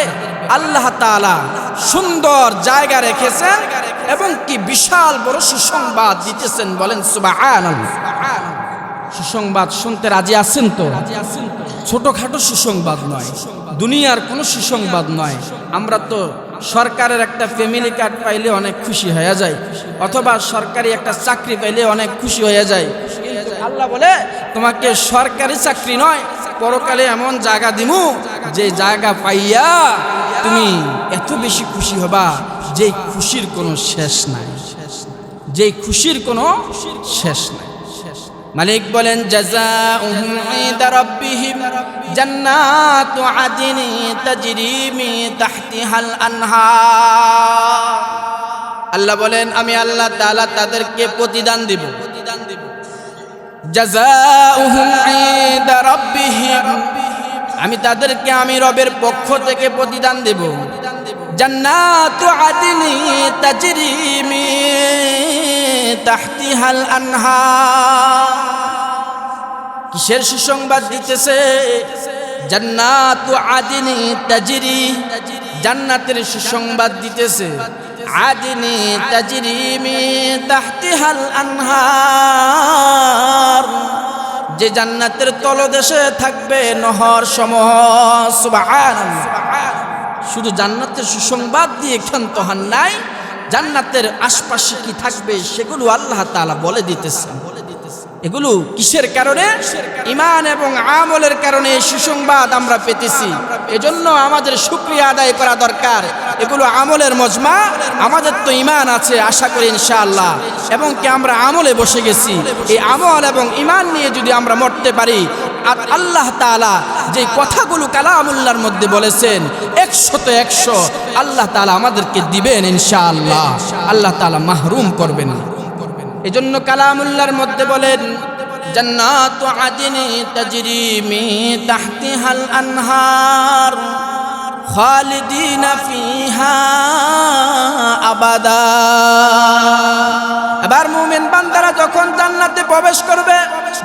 আল্লাহ তাআলা সুন্দর জায়গা রেখেছেন এবং কি বিশাল বড় সুসংবাদ দিতেছেন। বলেন সুবহানাল্লাহ। সুসংবাদ শুনতে রাজি আছেন তো? ছোটখাটো সুসংবাদ নয়, দুনিয়ার কোনো সুসংবাদ নয়। আমরা তো সরকারের একটা ফ্যামিলি কার্ড পাইলে অনেক খুশি হয়ে যায়, অথবা সরকারি একটা চাকরি পাইলে অনেক খুশি হয়ে যায়। কিন্তু আল্লাহ বলে তোমাকে সরকারি চাকরি নয়, পরকালে এমন জায়গা দিমু যে জায়গা পাইয়া তুমি এত বেশি খুশি হবা যে খুশির কোনো শেষ নাই, যে খুশির কোনো শেষ নাই। মালিক বলেন জাযাউহুম ইনদা রাব্বিহিম জান্নাতু আদনি তাজরি মিন তাহতিহাল আনহার। আল্লাহ বলেন আমি আল্লাহ তাআলা তাদেরকে প্রতিদান দেব। জাযাউহুম ইনদা রাব্বিহিম, আমি তাদেরকে আমি রবের পক্ষ থেকে প্রতিদান দেব। জান্নাতু আদনি তাজরি মিন তাহতিহাল আনহার। কিসের সুসংবাদ দিতেছে? জান্নাতু আদনি তাজরি, জান্নাতের সুসংবাদ দিতেছে। আদনি তাজরি মিন তাহতিহাল আনহার, যে জান্নাতের তলদেশে থাকবে নহর সমূহ। সুবহানাল্লাহ। শুধু জান্নাতের সুসংবাদ দিয়ে ক্ষান্ত হন নাই, জান্নাতের আশপাশে কি থাকবে সেগুলো আল্লাহ তাআলা বলে দিতেছেন। এগুলো কিসের কারণে? ঈমান এবং আমলের কারণে এই সুসংবাদ আমরা পেতেছি। এজন্য আমাদের শুকরিয়া আদায় করা দরকার। এগুলো আমলের মজমা। আমাদের তো ঈমান আছে, আশা করি ইনশাআল্লাহ, এবং কি আমরা আমলে বসে গেছি। এই আমল এবং ঈমান নিয়ে যদি আমরা মরতে পারি, আর আল্লাহ তাআলা যে কথাগুলো কালামুল্লাহর মধ্যে বলেছেন 100 আল্লাহ তাআলা আমাদেরকে দিবেন ইনশাআল্লাহ। আল্লাহ তাআলা মাহরুম করবেন না। এজন্য কালামুল্লাহর মধ্যে বলেন জান্নাতু আদনি তাজরি মিন তাহতিহাল আনহার খালিদিনা ফিহা আবাদা। এবার মুমিন বান্দারা যখন জান্নাতে প্রবেশ করবে,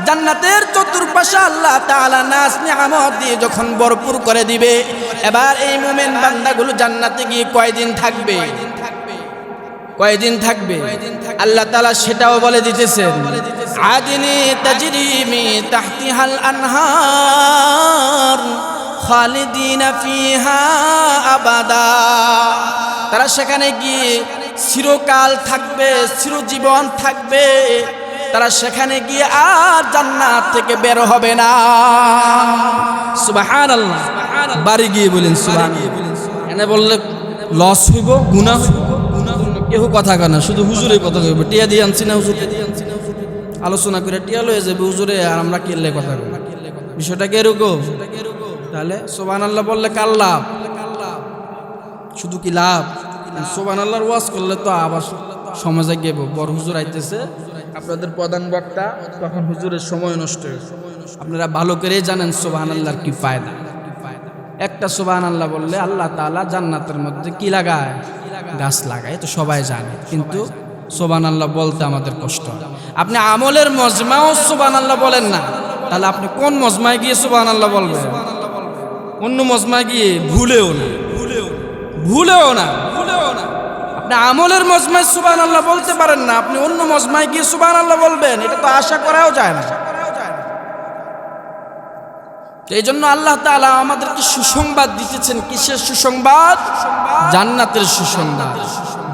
জান্নাতের চতুর্পাশে আল্লাহ তাআলা নাজ নিয়ামত দিয়ে যখন ভরপুর করে দিবে, এবার এই মুমিন বান্দাগুলো জান্নাতে গিয়ে কয়দিন থাকবে? কয়দিন থাকবে? আল্লাহ তাআলা সেটাও বলে দিতেছেন। আদনি তাজরি মিন তাহতিহাল আনহার খালিদিনা ফিহা আবাদা। তারা সেখানে গিয়ে চিরকাল থাকবে, চিরজীবন থাকবে। তারা সেখানে গিয়ে আর জান্নাত থেকে বের হবে না। সুবহানাল্লাহ। বাড়ি গিয়ে বলেন সুবহানাল্লাহ। এনে বললে লস হইব, গুনাহ হইব, কেউ কথা কয় না, শুধু হুজুরের কথা কইব। টিয়া দিয়ে আনছি না হুজুর, আলোচনা করে টিয়া লয়ে যাবে হুজুরে, আর আমরা কেলে কথা কই। বিষয়টা কি এরকম? তাহলে সুবহানাল্লাহ বললে কার লাভ? শুধু কি লাভ? সুবহানাল্লাহর ওয়াজ করলে তো আবার সমাজে গেব, বড় হুজুর আইতেছে, আপনাদের প্রধান বক্তা, তখন হুজুরের সময় নষ্ট হয়। আপনারা ভালো করে জানেন সুবহানাল্লাহর কি ফায়দা। একটা সুবহানাল্লাহ বললে আল্লাহ তাআলা জান্নাতের মধ্যে কি লাগায়? গাছ লাগায়। তো সবাই জানে, কিন্তু সুবহানাল্লাহ বলতে আমাদের কষ্ট হয়। আপনি আমলের মজমাও সুবহানাল্লাহ বলেন না, তাহলে আপনি কোন মজমায় গিয়ে সুবহানাল্লাহ বলবেন? অন্য মজমায় গিয়ে ভুলেও না। আপনি আমলের মজমায় সুবহানাল্লাহ বলতে পারেন না, আপনি অন্য মজমায় গিয়ে সুবহানাল্লাহ বলবেন, এটা তো আশা করাও যায় না। এই জন্য আল্লাহ তাআলা আমাদেরকে সুসংবাদ দিতেছেন। কিসের সুসংবাদ? জান্নাতের সুসংবাদ।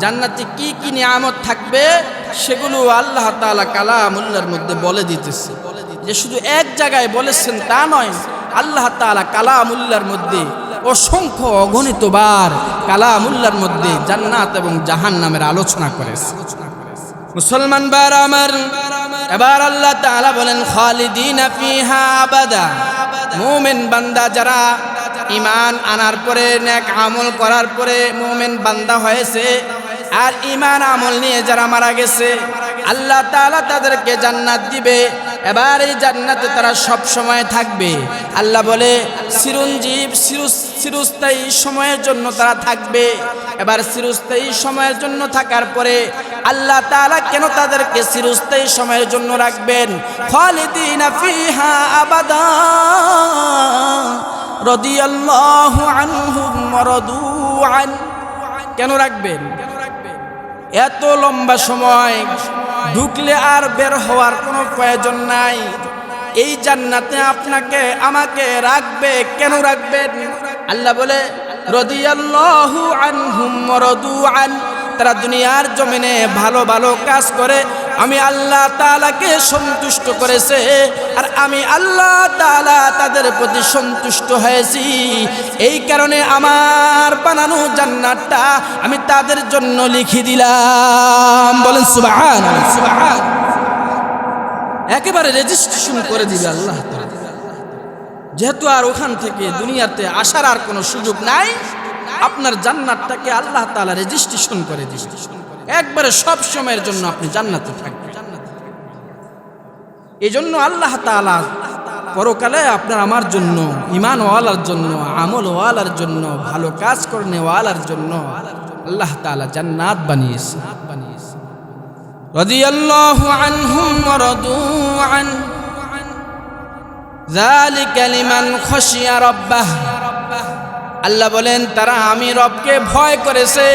জান্নাতে কি কি নিয়ামত থাকবে সেগুলো আল্লাহ তাআলা কালামুল্লাহর মধ্যে বলে দিতেছে। যে শুধু এক জায়গায় বলেছেন তা নয়, আল্লাহ তাআলা কালামুল্লাহর মধ্যে অসংখ্য অগণিতবার কালামুল্লাহর মধ্যে জান্নাত এবং জাহান্নামের আলোচনা করেছে। মুসলমান বার আমার, এবার আল্লাহ তাআলা বলেন খালিদিনা ফিহা আবাদা। মুমিন বান্দা যারা ঈমান আনার পরে, নেক আমল করার পরে মুমিন বান্দা হয়েছে, আর ঈমান আমল নিয়ে যারা মারা গেছে, আল্লাহ তাআলা তাদেরকে জান্নাত দিবে। এবার এই জান্নাতে তারা সব সময় থাকবে। আল্লাহ বলে চিরঞ্জীব, চিরস্থায়ী সময়ের জন্য তারা থাকবে। এবার চিরস্থায়ী সময়ের জন্য থাকার পরে আল্লাহ তাআলা কেন তাদেরকে চিরস্থায়ী সময়ের জন্য রাখবেন? খালিদিনা ফিহা আবাদা রাদিয়াল্লাহু আনহুম ওয়া রাদু আন। কেন রাখবেন? এত লম্বা সময় ঢুকলে আর বের হওয়ার কোনো প্রয়োজন নাই। এই জান্নাতে আপনাকে আমাকে রাখবে। কেন রাখবেন? আল্লাহ বলে রাদিয়াল্লাহু আনহুম ওয়া রাদু আন। তারা দুনিয়ার জমিনে ভালো ভালো কাজ করে আমি আল্লাহ তাআলাকে সন্তুষ্ট করেছে, আর আমি আল্লাহ তাআলা তাদের প্রতি সন্তুষ্ট হয়েছি। এই কারণে আমার বানানো জান্নাতটা আমি তাদের জন্য লিখে দিলাম। বলেন সুবহানাল্লাহ। একেবারে রেজিস্ট্রেশন করে দিবে আল্লাহ তাআলা। যেহেতু আর ওখান থেকে দুনিয়াতে আসার আর কোনো সুযোগ নাই, আপনার জান্নাতটাকে আল্লাহ তাআলা রেজিস্ট্রেশন করে দিবে, একবারে সব সময়ের জন্য আপনি জান্নাতে থাকবেন। এই জন্য আল্লাহ তাআলা পরকালে আপনার আমার জন্য, ঈমান ওয়ালার জন্য, আমল ওয়ালার জন্য, ভালো কাজ করনে ওয়ালার জন্য আল্লাহ তাআলা জান্নাত বানিয়েছে। রাদিয়াল্লাহু আনহুম ওয়া রাদু আন যালিকা লিমান খাশিয়া রাব্বাহ। আল্লাহ বলেন তারা আমি রবকে ভয় করেছে,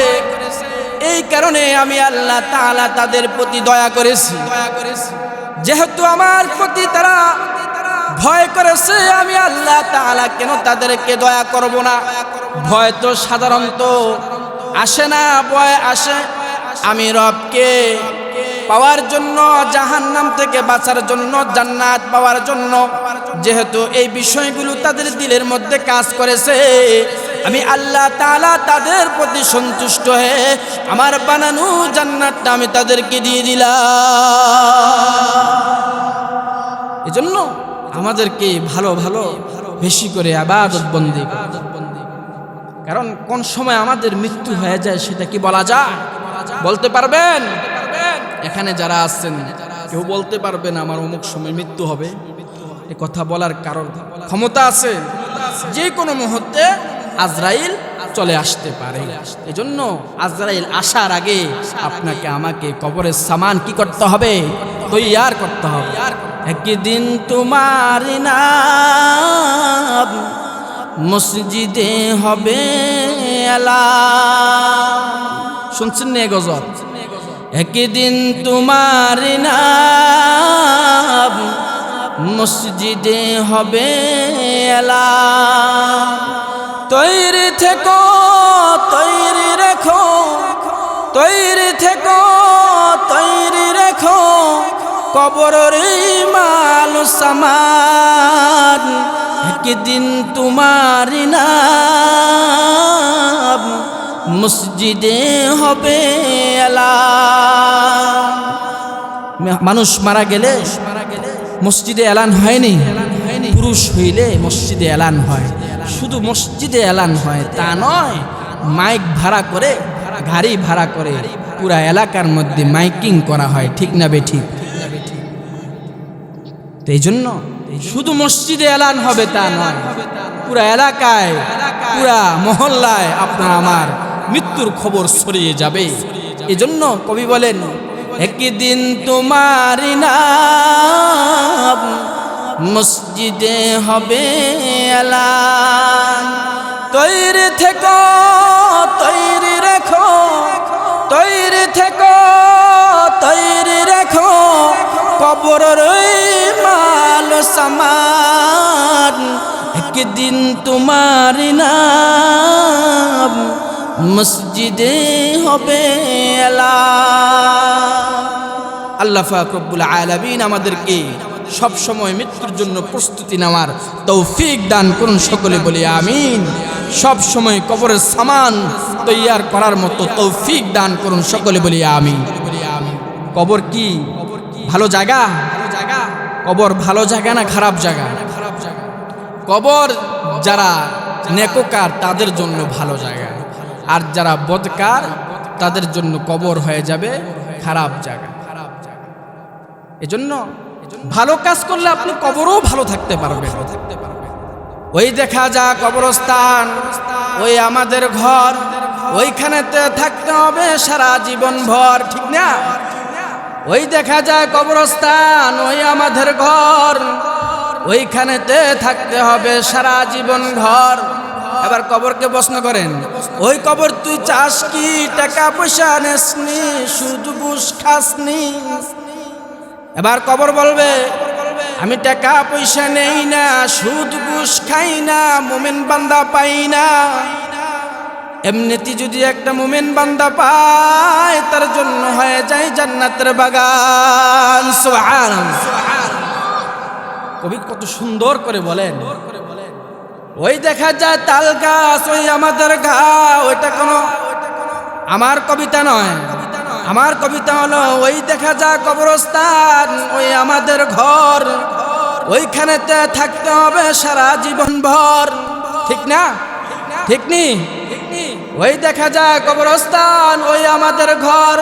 এই কারণে আমি আল্লাহ তাআলা তাদের প্রতি দয়া করেছি। যেহেতু আমার প্রতি তারা ভয় করেছে, আমি আল্লাহ তাআলা কেন তাদেরকে দয়া করব না? ভয় তো সাধারণত আসে না, ভয় আসে আমি রবকে পাওয়ার জন্য, জাহান্নাম থেকে বাঁচার জন্য, জান্নাত পাওয়ার জন্য। যেহেতু এই বিষয়গুলো তাদের দিলের মধ্যে কাজ করেছে, আমি আল্লাহ তাআলা তাদের প্রতি সন্তুষ্ট হয়ে আমার বানানো জান্নাতটা আমি তাদেরকে দিয়ে দিলাম। এজন্য আমাদেরকে ভালো ভালো বেশি করে ইবাদত বন্দেগি করতে হবে। কারণ কোন সময় আমাদের মৃত্যু হয়ে যায় সেটা কি বলা যায়? বলতে পারবেন? এখানে যারা আছেন কেউ বলতে পারবেন আমার অমুক সময় মৃত্যু হবে? এই কথা বলার কারণ ক্ষমতা আছে? যে কোনো মুহূর্তে আজরাইল চলে আসতে পারে। এজন্য আজরাইল আসার আগে আপনাকে আমাকে কবরের সামান কি করতে হবে? তৈয়ার করতে হবে। একদিন তোমার নাম মসজিদে হবে এলান। শুনছেন না গজল? একদিন তোমার নাম মসজিদে হবে এলান। তৈরি থেকো, তৈরি রেখো, তৈরি থেকো, তৈরি রেখো কবরের মাল সামান। একদিন তোমার নাম মসজিদে হবে এলান। মানুষ মারা গেলে মসজিদে এলান হয়নি, পুরুষ হইলে মসজিদে এলান হয়। শুধু মসজিদে এলান হয় তা নয়, মাইক ভাড়া করে, গাড়ি ভাড়া করে পুরা এলাকার মধ্যে মাইকিং করা হয়। ঠিক না বেঠিক? তো এই জন্য শুধু মসজিদে এলান হবে তা নয়, পুরা এলাকায়, পুরা মহল্লায় আপনার আমার মৃত্যুর খবর ছড়িয়ে যাবে। এই জন্য কবি বলেন একদিন তোমার নাম মসজিদে হবে এলান। তৈরি থেকো, তৈরি রেখো, তৈরি থেকো, তৈরি রেখো কবরের মাল সামান। একদিন তোমার নাম মসজিদে হবে এলান। আল্লাহ পাক রব্বুল আলামিন আমাদেরকে সব সময় মৃত্যুর জন্য প্রস্তুতি নেওয়ার তৌফিক দান করুন। সকলে বলি আমিন। সব সময় কবরের সামান তৈয়ার করার মতো তৌফিক দান করুন। সকলে বলি আমিন। কবর কি ভালো জায়গা? কবর ভালো জায়গা না খারাপ জায়গা? কবর যারা নেককার তাদের জন্য ভালো জায়গা, আর যারা বদকার তাদের জন্য কবর হয়ে যাবে খারাপ জায়গা। এজন্য ভালো কাজ করলে আপনি কবরও ভালো থাকতে পারবেন। ওই দেখা যা কবরস্থান, ওই আমাদের ঘর, ওইখানেতে থাকতে হবে সারা জীবন ভর। ঠিক না? ওই দেখা যায় কবরস্থান, ওই আমাদের ঘর, ওইখানেতে থাকতে হবে সারা জীবন ঘর। এবার কবরকে প্রশ্ন করেন, ওই কবর তুই চাস কি? টাকা পয়সা নেসনি, সুদ ঘুষ খাসনি? এবার কবর বলবে আমি টাকা পয়সা নেই না, সুদ ঘুষ খাই না, মুমিন বান্দা পাই না। এমনিতে যদি একটা মুমিন বান্দা পায় তার জন্য হয়ে যায় জান্নাতের বাগান। সুবহানাল্লাহ। কবি কত সুন্দর করে বলেন, ওই দেখা যায় তাল গাছ, ওই আমাদের ঘা। ওইটা কোনো আমার কবিতা নয়, আমার কবিতা হলো ওই দেখা যায় কবরস্থান ওই আমাদের ঘর, ওইখানেতে থাকতে হবে সারা জীবন ভর। ঠিক না? ঠিক নি? ওই দেখা যায় কবরস্থান ওই আমাদের ঘর,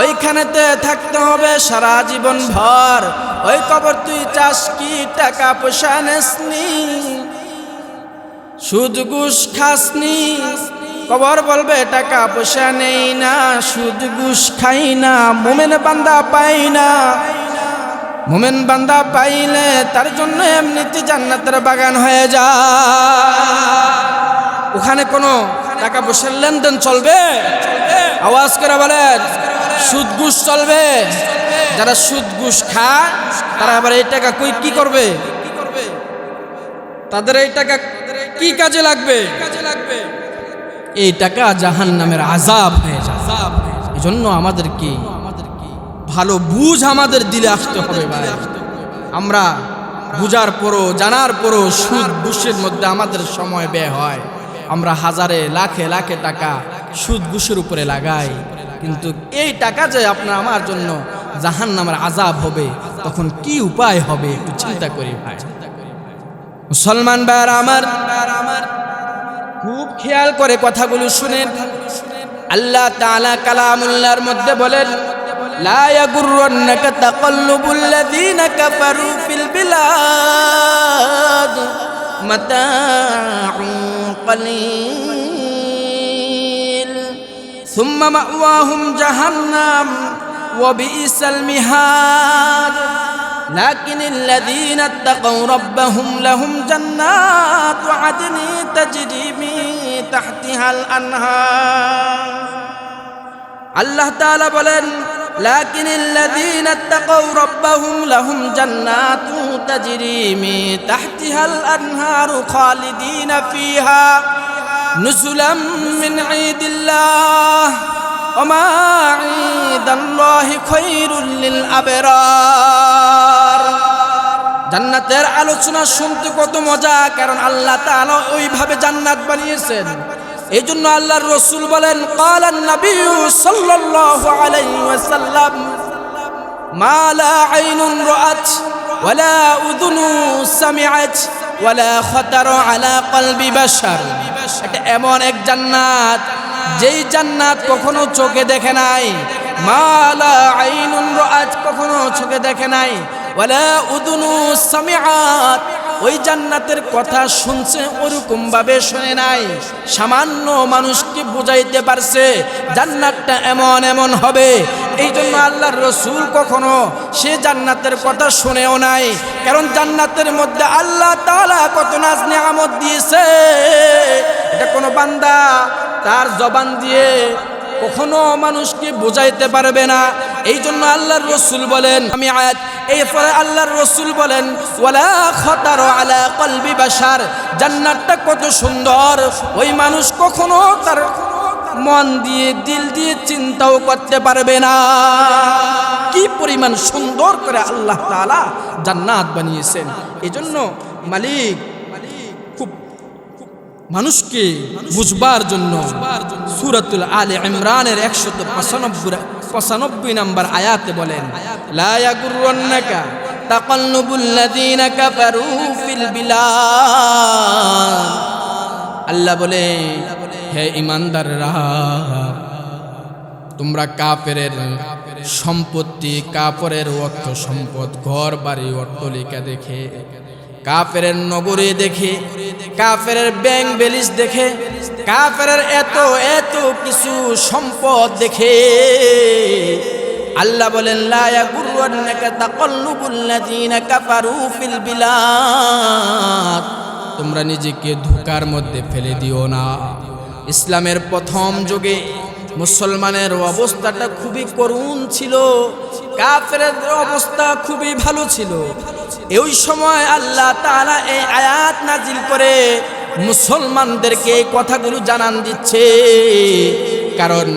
ওইখানেতে থাকতে হবে সারা জীবন ভর। ওই কবর তুই চাস কি টাকা পয়সা নেসনি, সুদ ঘুষ খাসনি, কবর বলবে টাকা পয়সা নেই না, সুদ ঘুষ খাই না, মোমেন বান্দা পাই না। মোমেন বান্দা পাইলে তার জন্য এমনিতে জান্নাতের বাগান হয়ে যায়। ওখানে কোনো টাকা পয়সার লেনদেন চলবে? আওয়াজ করে বলেন, সুদ ঘুষ চলবে? যারা সুদ ঘুষ খায় তারা আবার এই টাকা কই কি করবে? তাদের এই টাকা কি কাজে লাগবে? এই টাকা জাহান্নামের আযাব হয়ে যায়। এই জন্য আমাদেরকে ভালো বুঝ আমাদের দিলে আসতে হবে ভাই। আমরা বুঝার পরও জানার পরও সুদ ঘুষের মধ্যে আমাদের সময় ব্যয় হয়। আমরা হাজারে লাখে লাখে টাকা সুদ ঘুষের উপরে লাগাই, কিন্তু এই টাকা যে আপনার আমার জন্য জাহান্নামের আযাব হবে, তখন কি উপায় হবে একটু চিন্তা করি ভাই। মুসলমান ভাইরা আমার, খুব খেয়াল করে কথাগুলো শুনেন। আল্লাহ তাআলা কালামুল্লাহর মধ্যে বলেন, লা ইয়াগুররান্নাকা তাকাল্লুবুল লাযীনা কাফারু ফিল বিলাদ মাতাউন কলিল সুম্মা মাওয়াহুম জাহান্নাম ওয়া বিইসাল মিহাদ লাকিনিল্লাযীনা ইত্তাকাউ রাব্বাহুম লাহুম জান্নাতু আদনি তাজরি মিন তাহতিহাল আনহার। আল্লাহ তাআলা বলেন, লাকিনিল্লাযীনা ইত্তাকাউ রাব্বাহুম লাহুম জান্নাতু তাজরি মিন তাহতিহাল আনহার খালিদিনা ফিহা নুজুলাম মিন ইনদিল্লাহ ওয়া মা ইনদাল্লাহি খায়রুল লিল আবরার। জান্নাতের আলোচনা শুনতে কত মজা, কারণ আল্লাহ তাআলা ওইভাবে জান্নাত বানিয়েছেন। এই জন্য আল্লাহর রাসূল বলেন, ক্বালান নবী সাল্লাল্লাহু আলাইহি ওয়াসাল্লাম, মা লা আইনুন রাআত ওয়ালা উযুনু সামিআত ওয়ালা খাতারা আলা কলবি বাশার। এটা এমন এক জান্নাত যেই জান্নাত কখনো চোখে দেখে নাই। মা লা আইনুন রাআত, কখনো চোখে দেখে নাই। ওয়ালা উযুনু সামিআত, ওই জান্নাতের কথা শুনছে ওরকম ভাবে শুনে নাই। সামান্য মানুষকে বুঝাইতে পারছে জান্নাতটা এমন এমন হবে। এই জন্য আল্লাহর রাসূল কখনো সে জান্নাতের কথা শুনেও নাই, কারণ জান্নাতের মধ্যে আল্লাহ তাআলা কত নাজ নিয়ামত দিয়েছে, এটা কোনো বান্দা তার জবান দিয়ে কখনো মানুষকে বুঝাইতে পারবে না। এই জন্য আল্লাহর রাসূল বলেন, আমি আয়াত এরপরে আল্লাহর রাসূল বলেন, ওয়ালা খাতারা আলা কলবি বাশার, জান্নাতটা কত সুন্দর ওই মানুষ কখনো তার মন দিয়ে দিল দিয়ে চিন্তাও করতে পারবে না। কি পরিমাণ সুন্দর করে আল্লাহ তাআলা জান্নাত বানিয়েছেন। এই জন্য মালিক খুব মানুষকে বুঝবার জন্য সূরাতুল আলে ইমরানের 195 নম্বর আয়াতে বলেন, লা ইয়াগুররান্নাকা তাকাল্লুবুল লাযীনা কাফারু ফিল বিলাদ। আল্লাহ বলে, হে ঈমানদাররা, তোমরা কাফেরের সম্পত্তি, কাফেরের অর্থ সম্পদ, ঘর বাড়ি অট্টালিকা দেখে, কাফেরের নগরী দেখে, কাফেরের ব্যাংক ব্যালেন্স দেখে, কাফেরের এত এত কিছু সম্পদ দেখে আল্লাহ বলেন, লা ইয়াগুররান্নাকা তাকাল্লুবুল লাযীনা কাফারু ফিল বিলাদ। তোমরা নিজেকে ধোঁকার মধ্যে ফেলে দিও না। ইসলামের প্রথম যুগে মুসলমানের অবস্থাটা খুবই করুণ ছিল, কাফেরের অবস্থা খুবই ভালো ছিল। এই সময় আল্লাহ তাআলা এই আয়াত নাজিল করে মুসলমানদেরকে এই কথাগুলো জানান দিচ্ছে, কারণ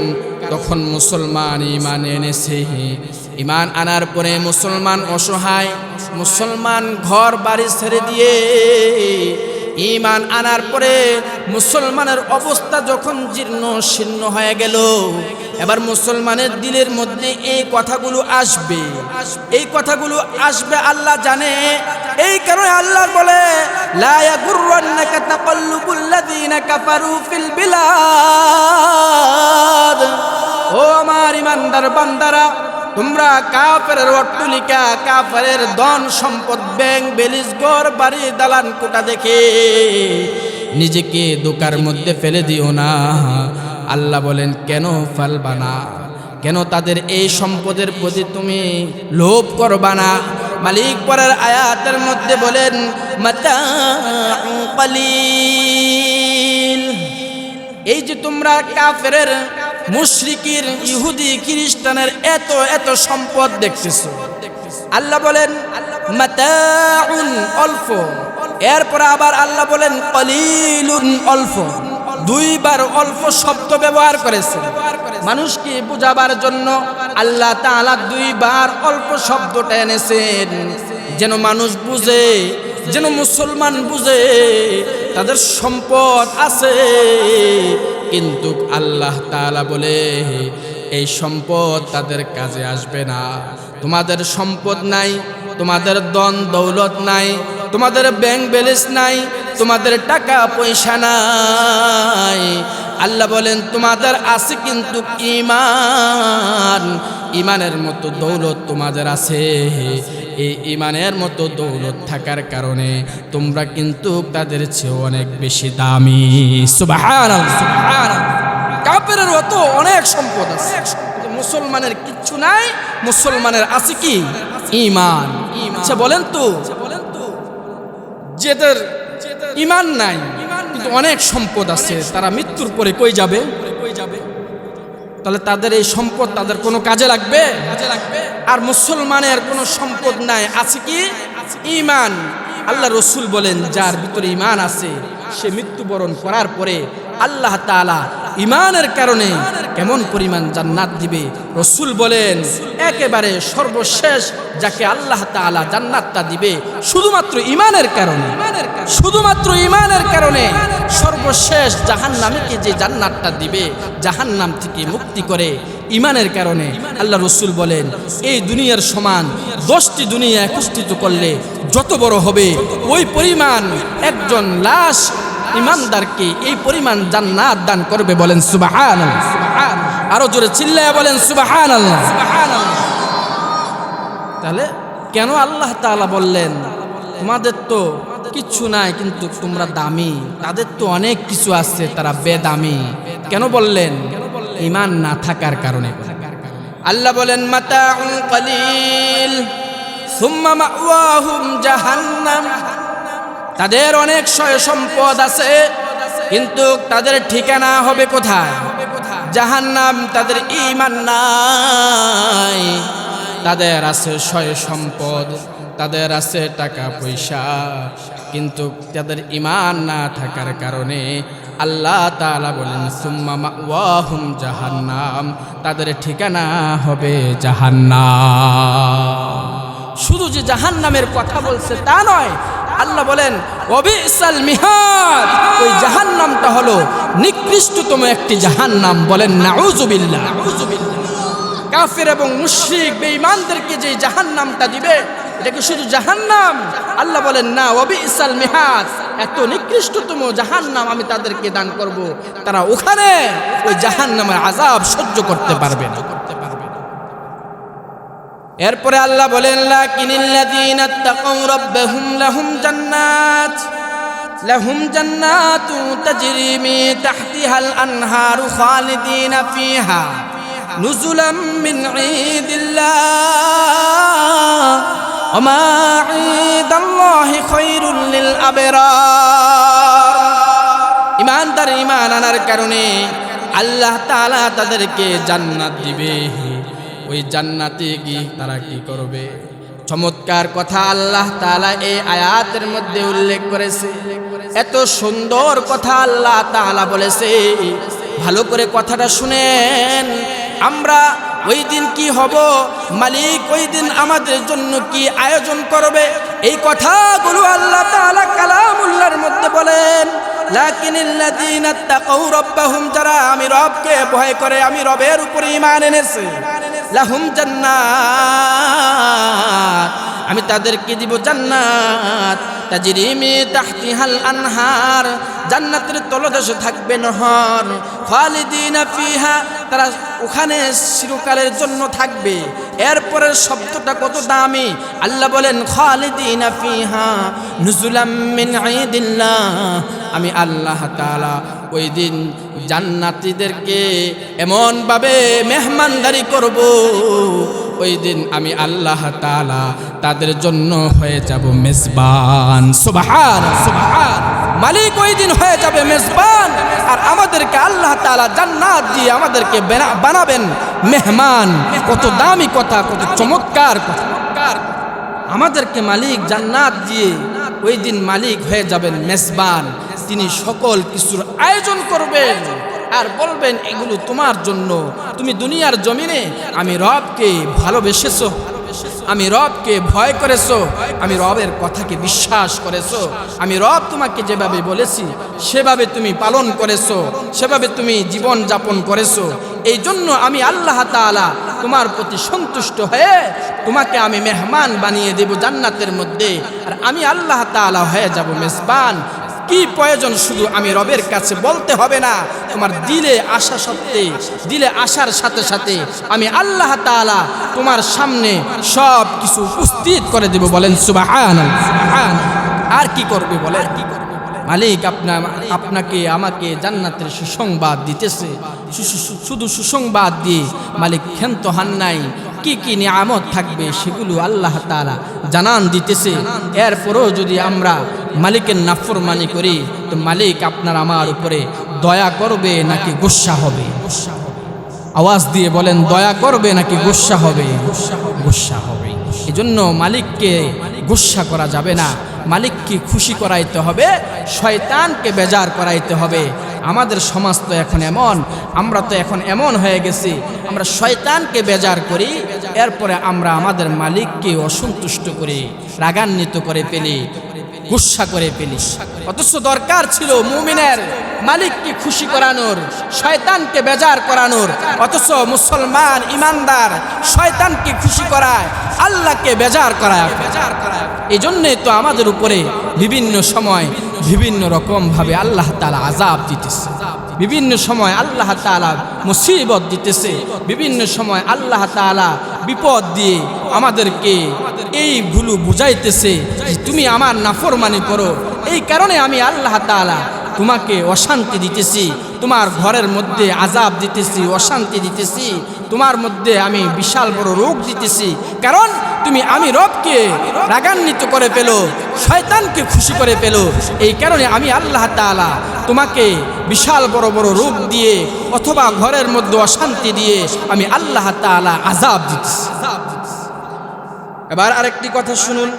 তখন মুসলমান ঈমান এনেছে। ঈমান আনার পরে মুসলমান অসহায়, মুসলমান ঘর বাড়ি ছেড়ে দিয়ে ঈমান আনার পরে মুসলমানের অবস্থা যখন জীর্ণ শীর্ণ হয়ে গেল, এবার মুসলমানের দিলের মধ্যে এই কথাগুলো আসবে, এই কথাগুলো আসবে আল্লাহ জানে। এই কারণে আল্লাহ বলে লা ইয়াগুররান্নাকা তাকাল্লুবুল্লাযীনা কাফারু ফিল বিলাদ। ও আমার ইমানদার বান্দারা, তোমরা কাফেরের অট্টলিকা, কাফেরের ধন সম্পদ, ব্যাংক বেলিস, ঘর বাড়ি, দালান কোটা দেখে নিজেকে ধোঁকার মধ্যে ফেলে দিও না। আল্লাহ বলেন কেন ফেলবা না, কেন তাদের এই সম্পদের প্রতি তুমি লোভ করবা না? মালিক পরের আয়াতের মধ্যে বলেন মাতাউ কালিল। এই যে তোমরা কাফেরের, মুশরিকির, ইহুদি খ্রিস্টানের এত এত সম্পদ দেখতেছো, আল্লাহ বলেন মাতাউন অল্প, এরপর আবার আল্লাহ বলেন কলিলুন অল্প, দুইবার অল্প শব্দ ব্যবহার করেছে মানুষকে বোঝাবার জন্য। আল্লাহ তাআলা দুইবার অল্প শব্দটা এনেছেন যেন মানুষ বুঝে, যেন মুসলমান বুঝে তাদের সম্পদ আছে, কিন্তু আল্লাহ তাআলা বলে এই সম্পদ তাদের কাজে আসবে না। তোমাদের সম্পদ নাই, তোমাদের ধন দৌলত নাই, তোমাদের ব্যাংক ব্যালেন্স নাই, তোমাদের টাকা পয়সা নাই, আল্লাহ বলেন তোমাদের আছে কিন্তু ঈমান, ঈমানের মতো দৌলত তোমাদের আছে। এই ঈমানের মতো দৌলত থাকার কারণে তোমরা কিন্তু তাদের চেয়ে অনেক বেশি দামি। সুবহানাল্লাহ, সুবহানাল্লাহ। কাফেরের তো অনেক সম্পদ আছে, মুসলমানের কিচ্ছু নাই। মুসলমানের আছে কি? ঈমান। আচ্ছা বলেন তো, যাদের ঈমান নাই কিন্তু অনেক সম্পদ আছে, তারা মৃত্যুর পরে কই যাবে? তাহলে তাদের এই সম্পদ তাদের কোনো কাজে লাগবে? আর মুসলমানের কোনো সম্পদ নাই, আছে কি? ঈমান। আল্লাহ রসুল বলেন যার ভিতরে ঈমান আছে সে মৃত্যুবরণ করার পরে আল্লাহ তাআলা ঈমানের কারণে কেমন পরিমাণ জান্নাত দিবে। রসুল বলেন একেবারে সর্বশেষ যাকে আল্লাহ তাআলা জান্নাতটা দিবে শুধুমাত্র ঈমানের কারণে, শুধুমাত্র ঈমানের কারণে সর্বশেষ জাহান্নামীকে যে জান্নাতটা দিবে, জাহান্নাম থেকে মুক্তি করে ঈমানের কারণে। আল্লাহ রসুল বলেন এই দুনিয়ার সমান 10টি দুনিয়া একত্রিত করলে যত বড় হবে ওই পরিমাণ একজন লাশ ইমানদারকে এই পরিমাণ জান্নাত দান করবে। বলেন সুবহানাল্লাহ, আরো জোরে চিল্লায়া বলেন সুবহানাল্লাহ। তাহলে কেন আল্লাহ তাআলা বললেন তোমাদের তো কিচ্ছু নাই কিন্তু তোমরা দামি, তাদের তো অনেক কিছু আছে তারা বেদামি? কেন বললেন? ঈমান না থাকার কারণে। আল্লাহ বলেন মাতাউন কালিল সুম্মা মাওয়াহুম জাহান্নাম। তাদের অনেক সয় সম্পদ আছে কিন্তু তাদের ঠিকানা হবে কোথায়? জাহান্নাম। তাদের ঈমান নাই, তাদের আছে সয় সম্পদ, তাদের আছে টাকা পয়সা, কিন্তু তাদের ঈমান না থাকার কারণে আল্লাহ তাআলা বলেন সুম্মা মাওয়াহুম জাহান্নাম, তাদের ঠিকানা হবে জাহান্নাম। শুধু যে জাহান্নামের কথা বলছে তা নয়, আল্লাহ বলেন ওয়াবিসাল মিহাদ, ওই জাহান্নামটা হলো নিকৃষ্টতম একটি জাহান্নাম। বলেন নাউযুবিল্লাহ। কাফের এবং মুশরিক বেঈমানদেরকে যে জাহান্নামটা দিবে এটা কি শুধু জাহান্নাম? আল্লাহ বলেন না, ওয়াবিসাল মিহাদ, এত নিকৃষ্টতম জাহান্নাম আমি তাদেরকে দান করব, তারা ওখানে ওই জাহান্নামের আযাব সহ্য করতে পারবে না। এরপরে আল্লাহ বলেন লাকিনিল্লাযীনা তাকাউ রাব্বাহুম লাহুম জান্নাতু তাজরি মিন তাহতিহাল আনহারু খালিদিনা ফিহা নুজুলাম মিন ইনদিল্লাহ ওয়া মা ইনদাল্লাহি খায়রুল লিল আবরার। ঈমানদার ঈমান আনার কারণে আল্লাহ তাআলা তাদেরকে জান্নাত দিবে। ওই জান্নাতে গিয়ে তারা কি করবে? চমৎকার কথা আল্লাহ তাআলা এই আয়াতের মধ্যে উল্লেখ করেছে। এত সুন্দর কথা আল্লাহ তাআলা বলেছে, ভালো করে কথাটা শুনেন। আমরা ওই দিন কি হব, মালিক ওই দিন আমাদের জন্য কি আয়োজন করবে, এই কথাগুলো আল্লাহ তাআলা কালামুল্লাহর মধ্যে বলেন। লাকিনিল্লাযীনা তাকাউ রাব্বাহুম, যারা আমি রবকে ভয় করে, আমি রবের উপরে ঈমান এনেছে, লাহুম জান্নাত, আমি তাদেরকে দিব জান্নাত, তাজরি মিন তাহতিহাল আনহার, জান্নাতের তলদেশে থাকবে নহর, খালিদিনা ফিহা, তারা ওখানে চিরকালের জন্য থাকবে। এরপরের শব্দটা কত দামি, আল্লাহ বলেন খালিদিনা ফিহা নুজুলাম মিন ইনদিল্লাহ, আমি আল্লাহ তাআলা ওই দিন জান্নাতীদেরকে এমনভাবে মেহমানদারি করব, ওই দিন আমি আল্লাহ তাআলা তাদের জন্য হয়ে যাব মেজবান। সুবহান সুবহান, মালিক ওই দিন হয়ে যাবে মেজবান, আর আমাদেরকে আল্লাহ তাআলা জান্নাত দিয়ে আমাদেরকে বানাবেন মেহমান। কত দামি কথা, কত চমৎকার কথা। আমাদেরকে মালিক জান্নাত দিয়ে ওই দিন মালিক হয়ে যাবেন মেজবান, তিনি সকল কিছুর আয়োজন করবেন আর বলবেন এগুলো তোমার জন্য, তুমি দুনিয়ার জমিনে আমি রবকে ভালোবেসেছো, আমি রবকে ভয় করেছো, আমি রবের কথাকে বিশ্বাস করেছো, আমি রব তোমাকে যেভাবে বলেছি সেভাবে তুমি পালন করেছো, সেভাবে তুমি জীবন যাপন করেছো, এই জন্য আমি আল্লাহ তাআলা তোমার প্রতি সন্তুষ্ট হয়ে তোমাকে আমি মেহমান বানিয়ে দেব জান্নাতের মধ্যে, আর আমি আল্লাহ তাআলা হয়ে যাব মেজবান। কি প্রয়োজন, শুধু আমি রবের কাছে বলতে হবে না, তোমার দিলে আসা সত্ত্বে, দিলে আসার সাথে সাথে আমি আল্লাহ তাআলা তোমার সামনে সব কিছু উপস্থিত করে দেব। বলেন সুবহানাল্লাহ। আর কি করবে বলেন, মালিক আপনাকে আমাকে জান্নাতের সুসংবাদ দিতেছে, শুধু সুসংবাদ দিয়ে মালিক ক্ষান্ত হন নাই, কি কি নিয়ামত থাকবে সেগুলো আল্লাহ তাআলা জানান দিতেছে। এরপরও যদি আমরা মালিকের নাফরমানি করি তো মালিক আপনার আমার উপরে দয়া করবে নাকি গুসা হবে? আওয়াজ দিয়ে বলেন, দয়া করবে নাকি গুসা হবে? গুসা হবে। এজন্য মালিককে গুসা করা যাবে না, মালিককে খুশি করাইতে হবে, শয়তানকে বেজার করাইতে হবে। আমাদের সমাজ তো এখন এমন, আমরা তো এখন এমন হয়ে গেছি, আমরা শয়তানকে বেজার করি, এরপরে আমরা আমাদের মালিককে অসন্তুষ্ট করে রাগান্বিত করে ফেলি, গুসা করে ফেলি। অথচ দরকার ছিল মুমিনের মালিককে খুশি করানোর, শয়তানকে বেজার করানোর। অথচ মুসলমান ইমানদার শয়তানকে খুশি করায়, আল্লাহকে বেজার করায়। এই জন্যই তো আমাদের উপরে বিভিন্ন সময় বিভিন্ন রকম ভাবে আল্লাহ তাআলা আযাব দিতেছে, বিভিন্ন সময় আল্লাহ তাআলা মুসিবত দিতেছে, বিভিন্ন সময় আল্লাহ তাআলা বিপদ দিয়ে আমাদেরকে এইগুলো বুঝাইতেছে যে তুমি আমার নাফরমানি করো, এই কারণে আমি আল্লাহ তাআলা তোমাকে অশান্তি দিতেছি, তোমার ঘরের মধ্যে আযাব দিতেছি, অশান্তি দিতেছি, তোমার মধ্যে আমি বিশাল বড় রোগ দিতেছি, কারণ তুমি আমি রবকে রাগান্বিত করে ফেলো, শয়তানকে খুশি করে ফেলো। এই কারণে আমি আল্লাহ তাআলা তোমাকে বিশাল বড় বড় রোগ দিয়ে অথবা ঘরের মধ্যে অশান্তি দিয়ে আমি আল্লাহ তাআলা আযাব দিতেছি। এবার আরেকটি কথা শুনুন,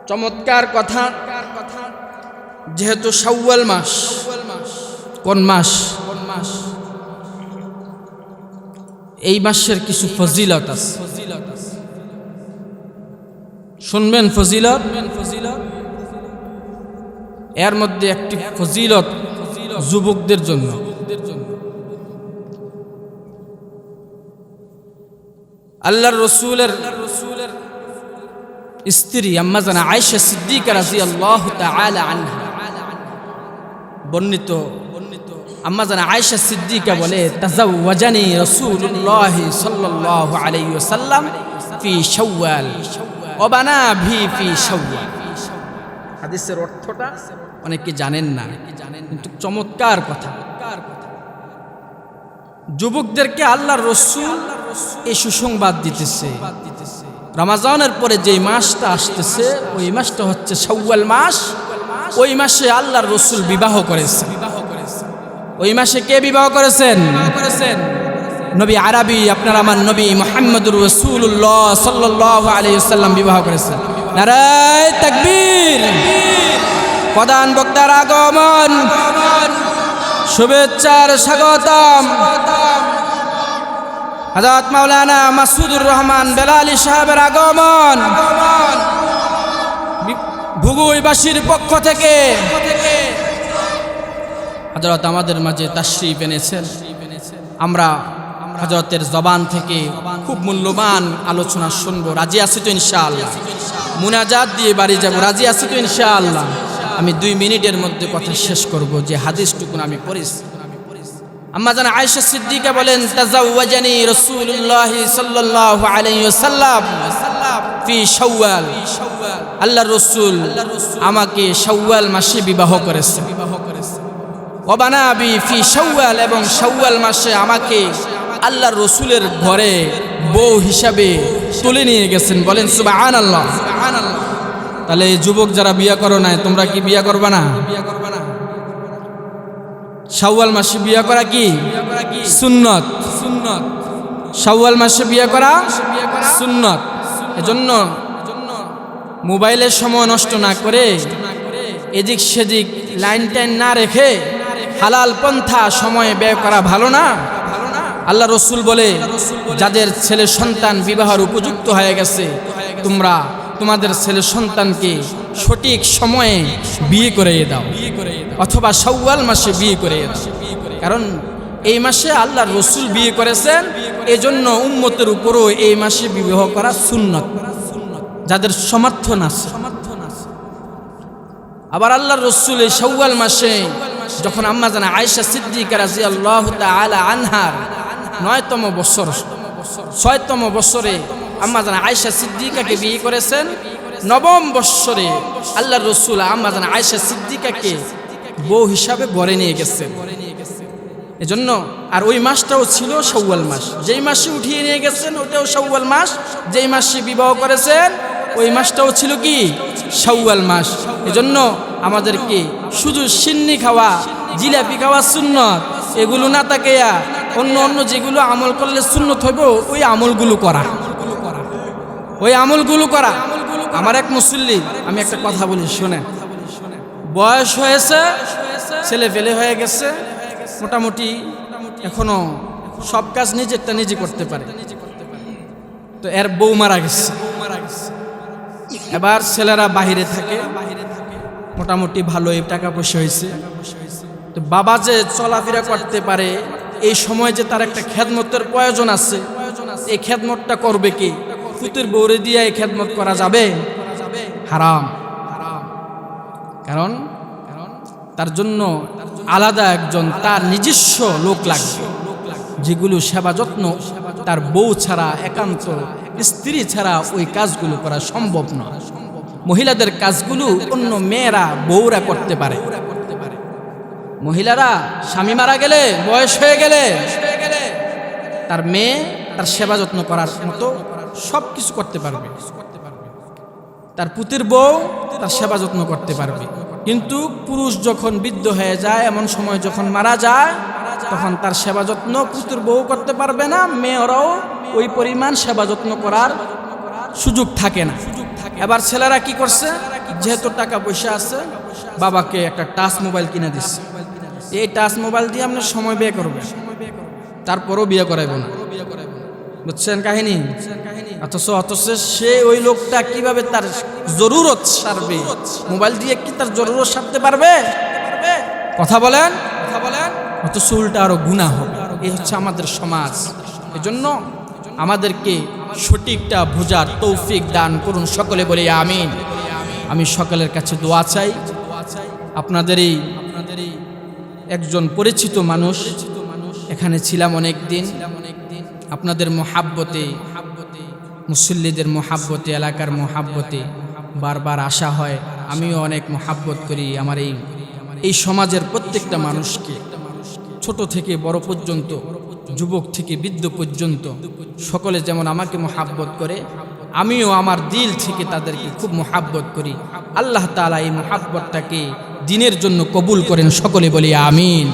চমৎকার কথা। যেহেতু শাওয়াল মাস, কোন মাস? এই মাসের কিছু ফজিলত আছে, শুনবেন ফজিলত। এর মধ্যে একটি ফজিলত যুবকদের জন্য। আল্লাহর রসুলের স্ত্রী আম্মা জানা আয়েশা সিদ্দিকা রাদিয়াল্লাহু তাআলা আনহা বর্ণিত, আম্মা জানা আয়েশা সিদ্দিকা বলে, তাজাওয়াজানি রাসূলুল্লাহ সাল্লাল্লাহু আলাইহি ওয়াসাল্লাম ফি শাওয়াল ওয়া বানা ভি ফি শাওয়াল। হাদিসের অর্থটা অনেকে জানেন না, কিন্তু চমৎকার কথা। যুবকদেরকে আল্লাহর রাসূল এই সুসংবাদ দিতেছে, রমজানের পরে যে মাসটা আসতেছে ওই মাসটা হচ্ছে শাওয়াল মাস। ওই মাসে আল্লাহর রাসূল বিবাহ করেছেন। ওই মাসে কে বিবাহ করেছেন? নবী আরবি, আপনার আমার নবী মুহাম্মদুর রাসূলুল্লাহ সাল্লাল্লাহু আলাইহি ওয়াসাল্লাম বিবাহ করেছেন। নারায়ে তাকবীর। প্রধান বক্তার আগমন, শুভেচ্ছার স্বাগতম। হযরত মাওলানা মাসুদুর রহমান বেলালী সাহেবের আগমন ভুগুইবাসীর পক্ষ থেকে হযরত আমাদের মাঝে তাশরীফ এনেছেন। আমরা হযরতের জবান থেকে খুব মূল্যবান আলোচনা শুনবো। রাজি আছি তো ইনশাআল্লাহ? মুনাজাত দিয়ে বাড়ি যাব। রাজি আছি তো ইনশাআল্লাহ? আমি 2 মিনিটের মধ্যে কথা শেষ করব। যে হাদিসটুকু আমি পড়েছি, আম্মা জান আয়েশা সিদ্দিকা বলেন, তাজাওয়াজানি রাসূলুল্লাহ সাল্লাল্লাহু আলাইহি ওয়াসাল্লাম ফি শাওয়াল। আল্লাহর রাসূল আমাকে শাওয়াল মাসে বিবাহ করেছেন। ওয়া বানাবি ফি শাওয়াল, এবং শাওয়াল মাসে আমাকে আল্লাহর রাসূলের ঘরে বউ হিসাবে তুলে নিয়ে গেছেন। বলেন সুবহানাল্লাহ। তাহলে যুবক যারা বিয়ে করো না, তোমরা কি বিয়ে করবে না? শাওয়াল মাসে বিয়ে করা কি সুন্নত? শাওয়াল মাসে বিয়ে করা সুন্নত। এজন্য মোবাইলের সময় নষ্ট না করে, এদিক সেদিক লাইন টাইন না রেখে হালাল পন্থা সময় ব্যয় করা ভালো না? আল্লাহ রসুল বলে, যাদের ছেলে সন্তান বিবাহের উপযুক্ত হয়ে গেছে, তোমরা তোমাদের ছেলে সন্তানকে সঠিক সময়ে বিয়ে করে দাও, অথবা শাওয়াল মাসে বিয়ে করে দাও। কারণ এই মাসে আল্লাহর রসুল বিয়ে করেছেন, এজন্য উম্মতের উপরও এই মাসে বিবাহ করা সুন্নত, যাদের সমর্থন আছে। আবার আল্লাহর রসুল এই শাওয়াল মাসে যখন আম্মা জান আয়েশা সিদ্দিকা রাদিয়াল্লাহু তাআলা আনহার 9তম বছর, 6তম বছরে আম্মা জান আয়েশা সিদ্দিকাকে বিয়ে করেছেন। 9ম বছরে আল্লাহর রসুল আম্মা জান আয়েশা সিদ্দিকাকে বউ হিসাবে ঘরে নিয়ে গেছেন। এজন্য আর ওই মাসটাও ছিল শাওয়াল মাস। যেই মাসে উঠিয়ে নিয়ে গেছেন ওটাও শাওয়াল মাস, যেই মাসে বিবাহ করেছেন ওই মাসটাও ছিল কি শাওয়াল মাস। এজন্য আমাদেরকে শুধু সিন্নি খাওয়া, জিলাপি খাওয়া সুন্নত, এগুলো না তাকাইয়া অন্য অন্য যেগুলো আমল করলে সুন্নত হইব ওই আমলগুলো করা, ওই আমলগুলো করা। আমার এক মুসল্লি, আমি একটা কথা বলি শোনেন, বয়স হয়েছে, ছেলে ফেলে হয়ে গেছে, মোটামুটি এখনো সব কাজ নিজেরটা নিজে করতে পারে। তো এর বউ মারা গেছে। এবার ছেলেরা বাহিরে থাকে, মোটামুটি ভালোই টাকা পয়সা হয়েছে। তো বাবা যে চলাফেরা করতে পারে, এই সময় যে তার একটা খেদমতের প্রয়োজন আছে, এই খেদমতটা করবে কি? পুতের বউরে দিয়ে এই খেদমত করা যাবে? হারাম। কারণ তার জন্য আলাদা একজন তার নিজস্ব লোক লাগবে, যেগুলো সেবা যত্ন তার বউ ছাড়া, একান্ত স্ত্রী ছাড়া ওই কাজগুলো করা সম্ভব নয়। মহিলাদের কাজগুলো অন্য মেয়েরা, বউরা করতে পারে। মহিলারা স্বামী মারা গেলে, বয়স হয়ে গেলে তার মেয়ে তার সেবা যত্ন করার মতো সব কিছু করতে পারবে। তার পুতের বউ তার সেবা যত্ন করতে পারবে। কিন্তু পুরুষ যখন বৃদ্ধ হয়ে যায়, এমন সময় যখন মারা যায়, তখন তার সেবা যত্ন পুতের বউ করতে পারবে না, মেয়েরাও ওই পরিমাণ সেবা যত্ন করার সুযোগ থাকে না। এবার ছেলেরা কি করছে, যেহেতু টাকা পয়সা আছে, বাবাকে একটা টাচ মোবাইল কিনে দিচ্ছে। এই টাচ মোবাইল দিয়ে আপনি সময় ব্যয় করবে, তারপরও বিয়ে করাইব না। বুঝছেন কাহিনী? অথচ সে ওই লোকটা কিভাবে তার জরুরত সারবে? মোবাইল দিয়ে কি তার জরুরত সারতে পারবে? কথা বলেন। অথচ উল্টা আরো গুনাহ হবে। এই হচ্ছে আমাদের সমাজ। এজন্য আমাদেরকে সঠিকটা বোঝার তৌফিক দান করুন। সকলে বলি আমিন। আমি সকলের কাছে দোয়া চাই। আপনাদের এই একজন পরিচিত মানুষ, এখানে ছিলাম অনেক দিন। আপনাদের মোহাব্বতে, মুসল্লিদের মোহাব্বতে, এলাকার মোহাব্বতে বারবার আসা হয়। আমিও অনেক মোহাব্বত করি আমার এই সমাজের প্রত্যেকটা মানুষকে, ছোট থেকে বড় পর্যন্ত, যুবক থেকে বৃদ্ধ পর্যন্ত সকলে যেমন আমাকে মোহাব্বত করে, আমিও আমার দিল থেকে তাদেরকে খুব মোহাব্বত করি। আল্লাহ তাআলা এই মোহাব্বতটাকে দিনের জন্য কবুল করেন। সকলে বলি আমিন।